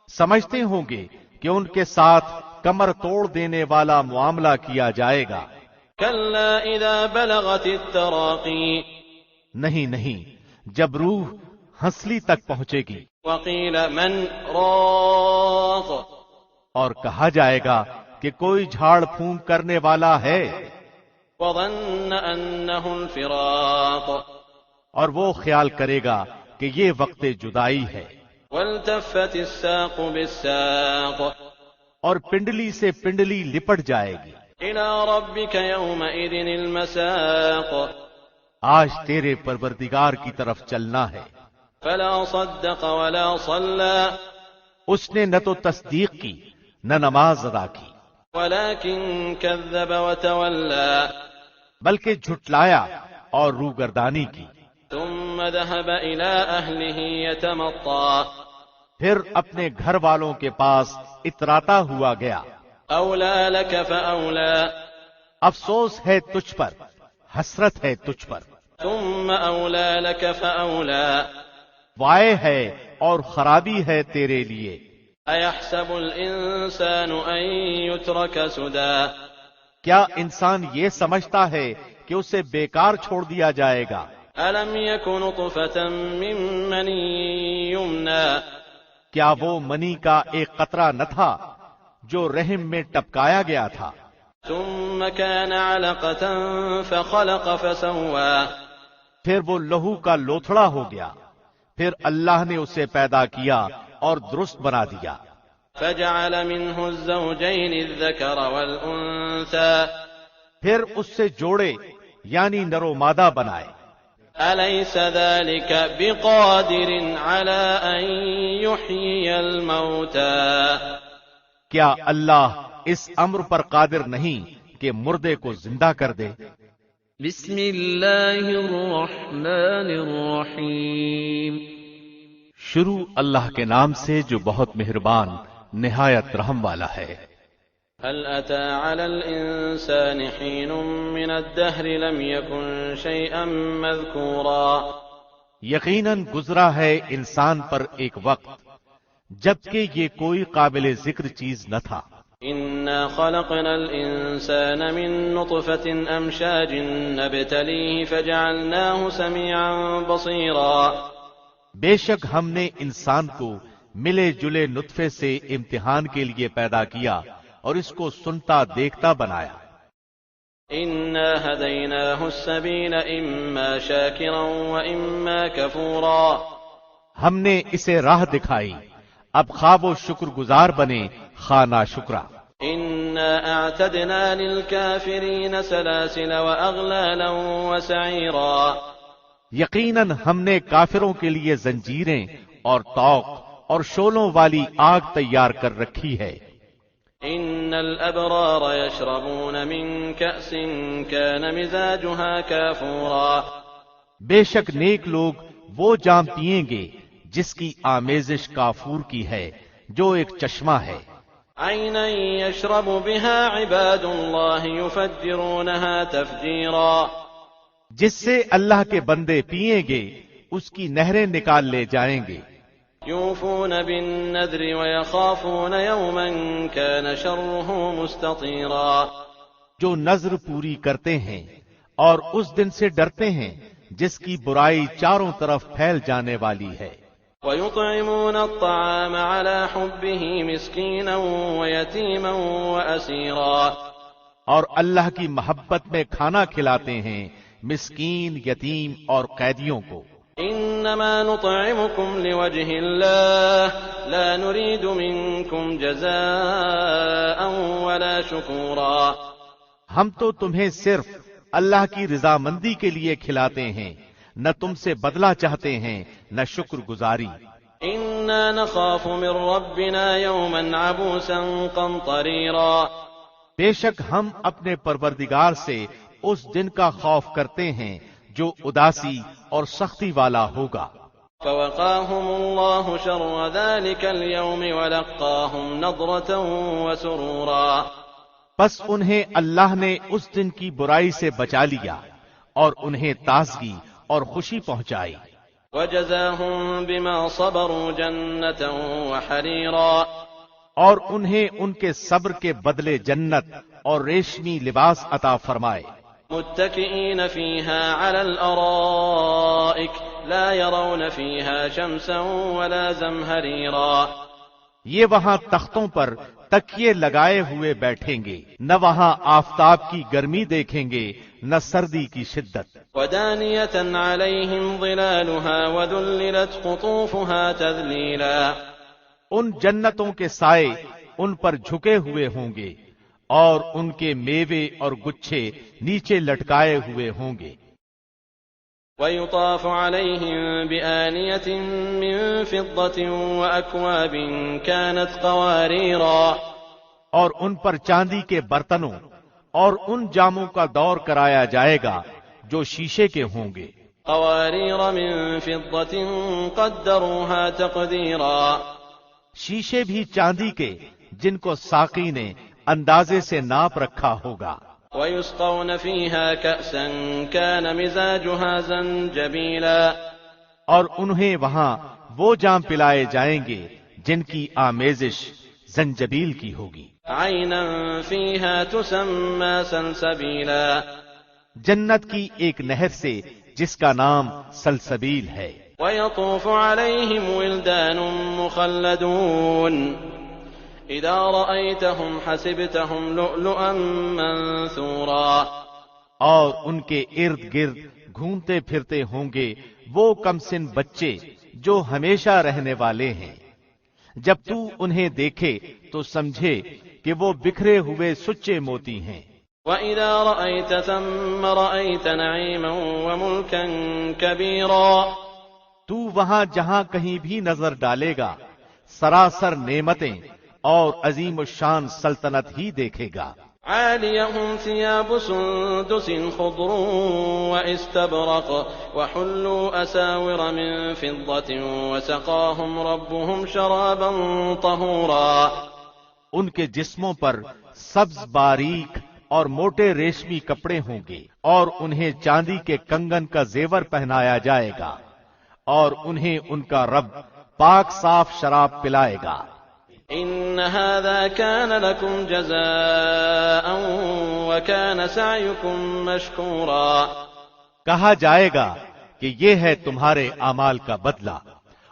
سمجھتے ہوں گے کہ ان کے ساتھ کمر توڑ دینے والا معاملہ کیا جائے گا. كلا إذا بلغت التراقي نہیں، جب روح ہنسلی تک پہنچے گی وقيل من راق اور کہا جائے گا کہ کوئی جھاڑ پھونک کرنے والا ہے، وظن أنه الفراق اور وہ خیال کرے گا کہ یہ وقت جدائی ہے. والتفت الساق بالساق اور پنڈلی سے پنڈلی لپٹ جائے گی. إلى ربك يومئذ المساق آج تیرے پروردگار کی طرف چلنا ہے. فلا صدق ولا صلى اس نے نہ تو تصدیق کی نہ نماز ادا کی، ولكن كذب وتولى بلکہ جھٹلایا اور روگردانی کی. ثم ذهب إلى أهله يتمطى پھر اپنے گھر والوں کے پاس اتراتا ہوا گیا. أولى لك فأولى افسوس ہے تجھ پر، حسرت ہے تجھ پر. ثم أولى لك فأولى وائے ہے اور خرابی ہے تیرے لیے. أيحسب الإنسان أن يترك سدى کیا انسان یہ سمجھتا ہے کہ اسے بیکار چھوڑ دیا جائے گا؟ ألم يكن نطفة من مني يمنى کیا وہ منی کا ایک قطرہ نہ تھا جو رحم میں ٹپکایا گیا تھا؟ ثم كان علقة فخلق فسوى پھر وہ لہو کا لوتھڑا ہو گیا، پھر اللہ نے اسے پیدا کیا اور درست بنا دیا. فجعل منه الزوجين الذكر والأنثى پھر اس سے جوڑے یعنی نر و مادہ بنائے. أليس ذلك بقادر على أن يحيي الموتى کیا اللہ اس امر پر قادر نہیں کہ مردے کو زندہ کر دے؟ بسم اللہ الرحمن الرحیم. شروع اللہ کے نام سے جو بہت مہربان نہایت رحم والا ہے. هل أتى على الإنسان حين من الدهر لم يكن شيئا مذكورا یقیناً گزرا ہے انسان پر ایک وقت جبکہ یہ کوئی قابل ذکر چیز نہ تھا. إنا خلقنا الإنسان من نطفة أمشاج نبتليه فجعلناه سميعا بصيرا بے شک ہم نے انسان کو ملے جلے نطفے سے امتحان کے لیے پیدا کیا اور اس کو سنتا دیکھتا بنایا. إنا هديناه السبيل إما شاكرا وإما كفورا ہم نے اسے راہ دکھائی، اب خواب و شکر گزار بنے خواہ ناشکرا. إنا أعتدنا للكافرين سلاسل وأغلالا وسعيرا یقیناً ہم نے کافروں کے لیے زنجیریں اور طوق اور شولوں والی آگ تیار کر رکھی ہے. إن إن الأبرار يشربون من كأس كان مزاجها كافورا بے شک نیک لوگ وہ جام پیئیں گے جس کی آمیزش کافور کی ہے، جو ایک چشمہ ہے، عينا يشرب بها عباد الله يفجرونها تفجيرا جس سے اللہ کے بندے پیئیں گے اس کی نہریں نکال لے جائیں گے، يوفون بالنذر ويخافون يوما كان شره مستطيرا جو نذر پوری کرتے ہیں اور اس دن سے ڈرتے ہیں جس کی برائی چاروں طرف پھیل جانے والی ہے، ويطعمون الطعام على حبه مسكينا ويتيما وأسيرا اور اللہ کی محبت میں کھانا کھلاتے ہیں مسکین، یتیم اور قیدیوں کو۔ إنما نطعمكم لوجه الله لا نريد منكم جزاء ولا شكورا ہم تو تمہیں صرف اللہ کی رضامندی کے لیے کھلاتے ہیں، نہ تم سے بدلہ چاہتے ہیں نہ شکر گزاری۔ إنا نخاف من ربنا يوما عبوسا قمطريرا بے شک ہم اپنے پروردگار سے اس دن کا خوف کرتے ہیں جو اداسی اور سختی والا ہوگا۔ فوقاهم الله شر ذلك اليوم ولقاهم نضرة وسرورا پس انہیں اللہ نے اس دن کی برائی سے بچا لیا اور انہیں تازگی اور خوشی پہنچائی، وجزاهم بما صبروا جنة وحريرا اور انہیں ان کے صبر کے بدلے جنت اور ریشمی لباس عطا فرمائے، متكئين فيها على الأرائك لا يرون فيها شمسا ولا زمهريرا یہ وہاں تختوں پر تکیے لگائے ہوئے بیٹھیں گے، نہ وہاں آفتاب کی گرمی دیکھیں گے نہ سردی کی شدت۔ ودانية عليهم ظلالها وذللت قطوفها تذليلا ان جنتوں کے سائے ان پر جھکے ہوئے ہوں گے اور ان کے میوے اور گچھے نیچے لٹکائے ہوئے ہوں گے۔ ويطاف عليهم بآنية من فضة وأكواب كانت قواريرا اور ان پر چاندی کے برتنوں اور ان جاموں کا دور کرایا جائے گا جو شیشے کے ہوں گے، قوارير من فضة قدروها تقديرا شیشے بھی چاندی کے جن کو ساقی نے اندازے سے ناپ رکھا ہوگا۔ ويسقون فيها كأسا كان مزاجها زنجبيلا اور انہیں وہاں وہ جام پلائے جائیں گے جن کی آمیزش زنجبیل کی ہوگی، عينا فيها تسمى سلسبيلا جنت کی ایک نہر سے جس کا نام سلسبیل ہے۔ ويطوف عليهم ولدان مخلدون إذا رأيتهم حسبتهم لؤلؤا منثورا اور ان کے ارد گرد گھومتے پھرتے ہوں گے وہ کمسن بچے جو ہمیشہ رہنے والے ہیں، جب تو انہیں دیکھے تو سمجھے کہ وہ بکھرے ہوئے سچے موتی ہیں۔ وإذا رأيت ثم رأيت نعيما وملكا كبيرا تو وہاں جہاں کہیں بھی نظر ڈالے گا سراسر نعمتیں اور عظیم الشان سلطنت ہی دیکھے گا۔ عاليهم ثياب سندس خضر واستبرق وحلوا أساور من فضة وسقاهم ربهم شرابا طهورا ان کے جسموں پر سبز باریک اور موٹے ریشمی کپڑے ہوں گے اور انہیں چاندی کے کنگن کا زیور پہنایا جائے گا اور انہیں ان کا رب پاک صاف شراب پلائے گا۔ إن هذا كان لكم جزاء وكان سعيكم مشكورا کہا جائے گا کہ یہ ہے تمہارے اعمال کا بدلہ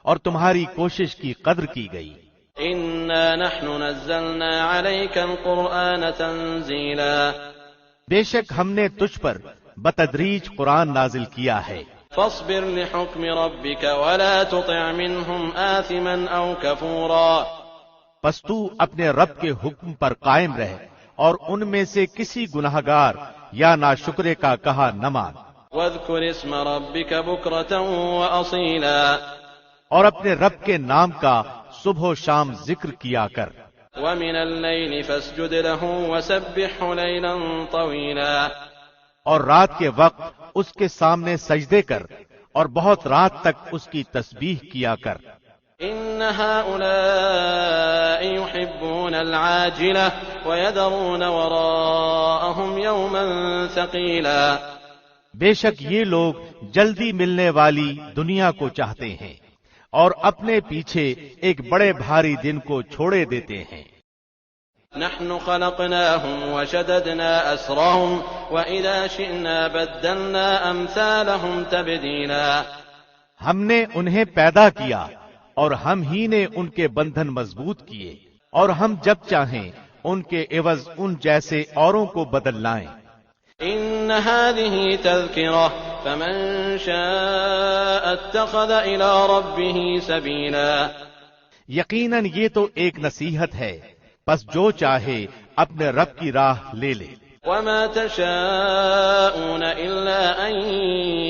اور تمہاری کوشش کی قدر کی گئی۔ إنا نحن نزلنا عليك القرآن تنزيلا بے شک ہم نے تجھ پر بتدریج قرآن نازل کیا ہے، فاصبر لحكم ربك ولا تطع منهم آثما أو كفورا پس تو اپنے رب کے حکم پر قائم رہ اور ان میں سے کسی گناہگار یا ناشکرے کا کہا نہ مان، واذكر اسم ربك بكرة وأصيلا اور اپنے رب کے نام کا صبح و شام ذکر کیا کر۔ ومن الليل فاسجد له وسبحه ليلا طويلا. اور رات کے وقت اس کے سامنے سجدے کر اور بہت رات تک اس کی تسبیح کیا کر. إن هؤلاء يحبون العاجلة ويذرون وراءهم يوما ثقيلا. بے شک یہ لوگ جلدی ملنے والی دنیا کو چاہتے ہیں اور اپنے پیچھے ایک بڑے بھاری دن کو چھوڑے دیتے ہیں. نحن خلقناهم وشددنا أسرهم وإذا شئنا بدلنا أمثالهم تبديلا. ہم نے انہیں پیدا کیا اور ہم ہی نے ان کے بندھن مضبوط کیے اور ہم جب چاہیں ان کے عوض ان جیسے اوروں کو بدل لائیں. إن هذه تذكرة فمن شاء اتخذ إلى ربه سبيلا. یقیناً یہ تو ایک نصیحت ہے، بس جو چاہے اپنے رب کی راہ لے لے. وما تشاءون إلا أن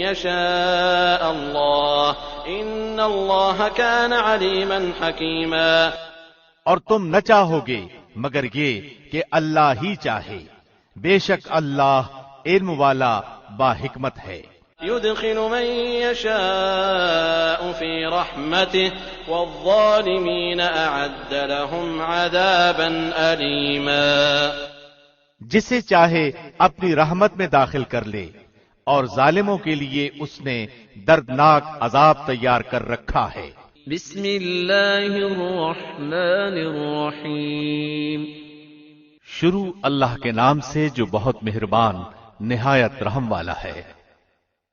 يشاء الله إن الله كان عليما حكيما. اور تم نہ چاہو گے مگر یہ کہ اللہ ہی چاہے، بے شک اللہ علم والا با حکمت ہے. يدخل من يشاء في رحمته والظالمين أعد لهم عذابا أليما. جسے چاہے اپنی رحمت میں داخل کر لے اور ظالموں کے لیے اس نے دردناک عذاب تیار کر رکھا ہے. بسم اللہ الرحمن الرحیم. شروع اللہ کے نام سے جو بہت مہربان نہایت رحم والا ہے.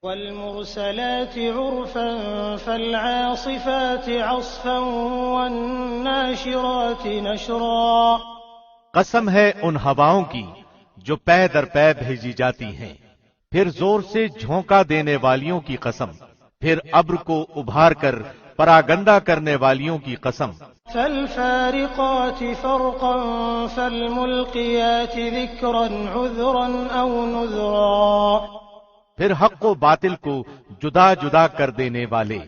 والمرسلات عرفا فالعاصفات عصفا والناشرات نشرا. قسم ہے ان ہواؤں کی جو پے در پے بھیجی جاتی ہیں، پھر زور سے جھونکا دینے والیوں کی قسم، پھر ابر کو ابھار کر پراگندہ کرنے والیوں کی قسم. فالفارقات فرقا فالملقيات ذكرا عذرا او نذرا. پھر حق و باطل کو جدا جدا کر دینے والے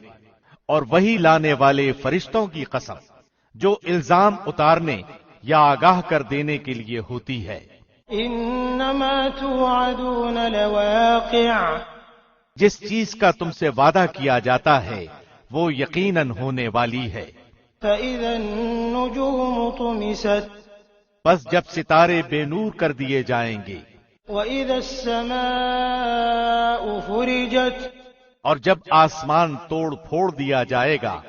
اور وہی لانے والے فرشتوں کی قسم جو الزام اتارنے یا آگاہ کر دینے کے لیے ہوتی ہے. انما توعدون لواقع. جس چیز کا تم سے وعدہ کیا جاتا ہے وہ یقیناً ہونے والی ہے. فاذا النجوم طمست. بس جب ستارے بے نور کر دیے جائیں گے. واذا السماء فرجت. اور جب آسمان توڑ پھوڑ دیا جائے گا.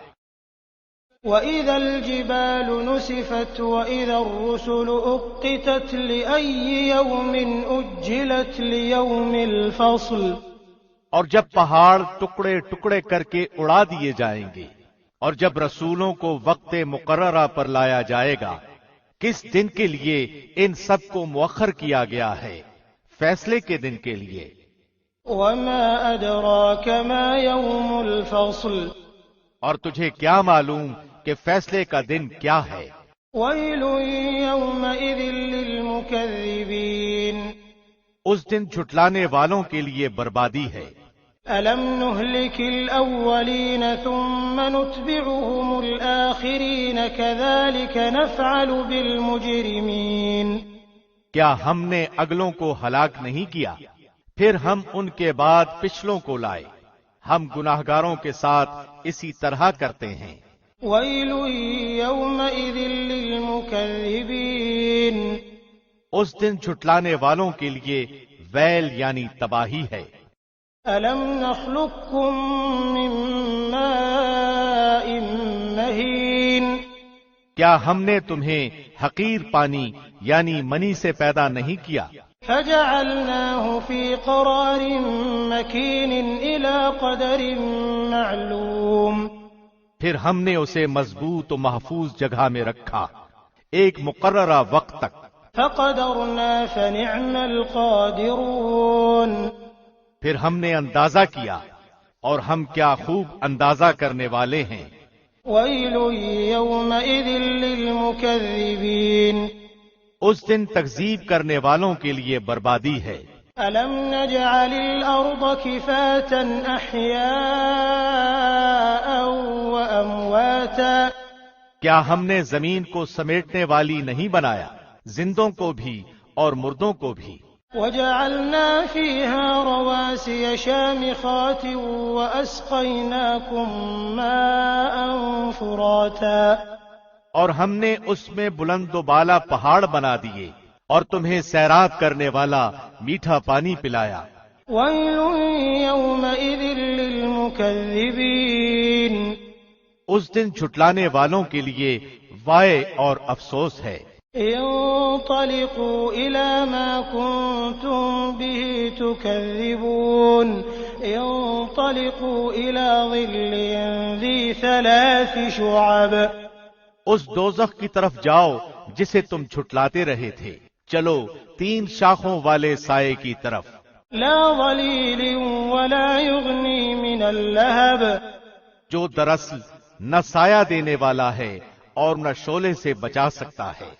وَإِذَا الْجِبَالُ نُسِفَتْ وَإِذَا الرُّسُلُ أُقِّتَتْ لِأَيِّ يَوْمٍ أُجِّلَتْ لِيَوْمِ الْفَصْلِ. اور جب پہاڑ ٹکڑے ٹکڑے کر کے اڑا دیے جائیں گے اور جب رسولوں کو وقت مقررہ پر لایا جائے گا، کس دن کے لیے ان سب کو مؤخر کیا گیا ہے؟ فیصلے کے دن کے لیے. وَمَا أَدْرَاكَ مَا يَوْمُ الْفَصْلِ. اور تجھے کیا معلوم کہ فیصلے کا دن کیا ہے؟ وَيْلٌ يَوْمَئِذٍ لِّلْمُكَذِّبِينَ. اس دن جھٹلانے والوں کے لیے بربادی ہے. أَلَمْ نُهْلِكِ الْأَوَّلِينَ ثُمَّ نُتْبِعُهُمُ الْآخِرِينَ كَذَلِكَ نَفْعَلُ بِالْمُجْرِمِينَ. کیا ہم نے اگلوں کو ہلاک نہیں کیا پھر ہم ان کے بعد پچھلوں کو لائے؟ ہم گناہگاروں کے ساتھ اسی طرح کرتے ہیں. وَيْلٌ يَوْمَئِذٍ لِّلْمُكَذِّبِينَ. اس دن جھٹلانے والوں کے لیے ویل یعنی تباہی ہے. أَلَمْ نَخْلُقكُّم مِّن مَّاءٍ مَّهِينٍ. کیا ہم نے تمہیں حقیر پانی یعنی منی سے پیدا نہیں کیا؟ فَجَعَلْنَاهُ فِي قَرَارٍ مَّكِينٍ إِلَىٰ قَدَرٍ مَّعْلُومٍ. پھر ہم نے اسے مضبوط و محفوظ جگہ میں رکھا ایک مقررہ وقت تک. فَقَدَرْنَا فَنِعْمَ الْقَادِرُونَ. پھر ہم نے اندازہ کیا اور ہم کیا خوب اندازہ کرنے والے ہیں. وَيْلٌ يَوْمَئِذٍ لِّلْمُكَذِّبِينَ. اس دن تکذیب کرنے والوں کے لیے بربادی ہے. أَلَمْ نَجْعَلِ الْأَرْضَ كِفَاتًا أَحْيَاءً وَأَمْوَاتًا. کیا ہم نے زمین کو سمیٹنے والی نہیں بنایا، زندوں کو بھی اور مردوں کو بھی؟ وجعلنا فيها رواسي شامخات وأسقيناكم ماء فراتا، اور ہم نے اس میں بلند و بالا پہاڑ بنا دیے اور تمہیں سیراب کرنے والا میٹھا پانی پلایا۔ ويل يومئذ للمكذبين، اس دن جھٹلانے والوں کے لیے وائے اور افسوس ہے۔ انطلقوا إلى ما كنتم به تكذبون، انطلقوا إلى ظل ذي 3 شعب، اس دوزخ کی طرف جاؤ جسے تم جھٹلاتے رہے تھے، چلو 3 شاخوں والے سائے کی طرف، لا ظليل ولا يغني من اللهب، جو دراصل نہ سایہ دینے والا ہے اور نہ شعلے سے بچا سکتا ہے۔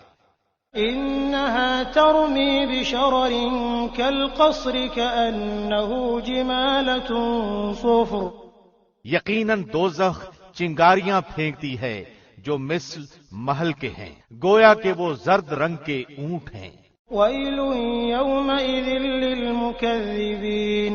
إنها ترمي بشرر كالقصر كأنه جمالة صفر، یقیناً دوزخ چنگاریاں پھینکتی ہے جو مثل محل کے ہیں، گویا کہ وہ زرد رنگ کے اونٹ ہیں۔ ويل يومئذ للمكذبين،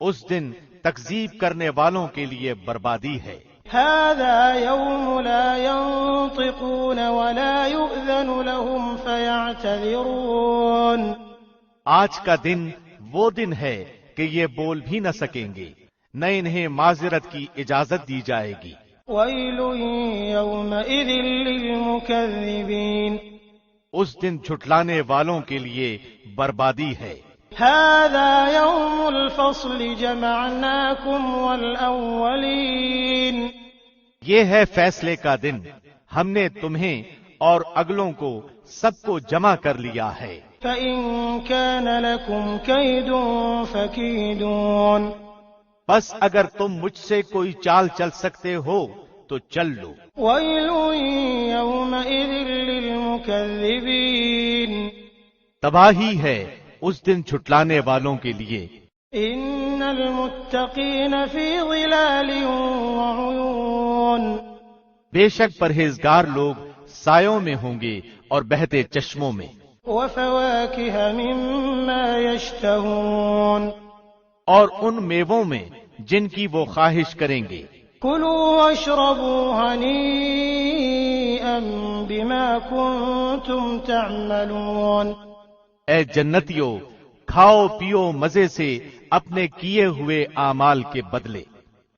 اس دن تکذیب کرنے والوں کے لیے بربادی ہے۔ هذا يوم لا ينطقون ولا يؤذن لهم فيعتذرون، آج کا دن وہ دن ہے کہ یہ بول بھی نہ سکیں گے، نہ انہیں معذرت کی اجازت دی جائے گی۔ ويل يومئذ للمكذبين، اس دن جھٹلانے والوں کے لیے بربادی ہے۔ هذا يوم الفصل جمعناكم والأولين، یہ ہے فیصلے کا دن، ہم نے تمہیں اور اگلوں کو سب کو جمع کر لیا ہے۔ فإن كان لكم كيد فكيدون، بس اگر تم مجھ سے کوئی چال چل سکتے ہو تو چل لو۔ ويل يومئذ للمكذبين، تباہی ہے اس دن جھٹلانے والوں کے لیے۔ إن المتقين في ظلال وعيون، بے شک پرہیزگار لوگ سایوں میں ہوں گے اور بہتے چشموں میں، وفواكه مما يشتهون، اور ان میووں میں جن کی وہ خواہش کریں گے۔ كلوا واشربوا هنيئا بما كنتم تعملون، اے جنتیو، کھاؤ پیو مزے سے اپنے کیے ہوئے اعمال کے بدلے۔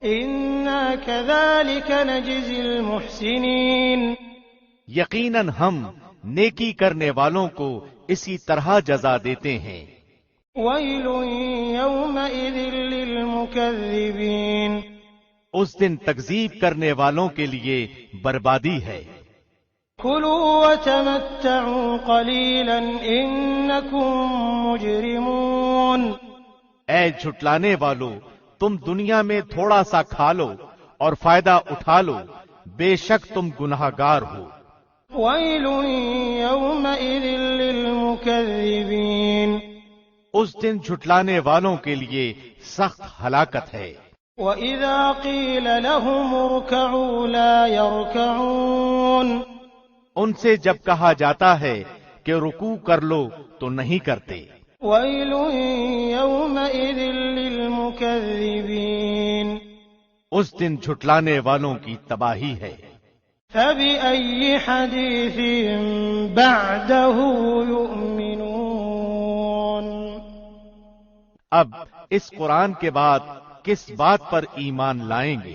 إنا كذلك نجزي المحسنين، یقیناً ہم نیکی کرنے والوں کو اسی طرح جزا دیتے ہیں۔ ويل يومئذ للمكذبين، اس دن تکذیب کرنے والوں کے لیے بربادی ہے۔ كلوا وتمتعوا قليلا إنكم مجرمون، اے جھٹلانے والو، تم دنیا میں تھوڑا سا کھا لو اور فائدہ اٹھا لو، بے شک تم گناہگار ہو۔ ويل يومئذ للمكذبين، اس دن جھٹلانے والوں کے لیے سخت ہلاکت ہے۔ وإذا قيل لهم اركعوا لا يركعون، ان سے جب کہا جاتا ہے کہ رکوع کر لو تو نہیں کرتے۔ ويل يومئذ للمكذبين، اس دن جھٹلانے والوں کی تباہی ہے۔ فبأي حديث بعده يؤمنون، اب اس قرآن کے بعد کس بات پر ایمان لائیں گے؟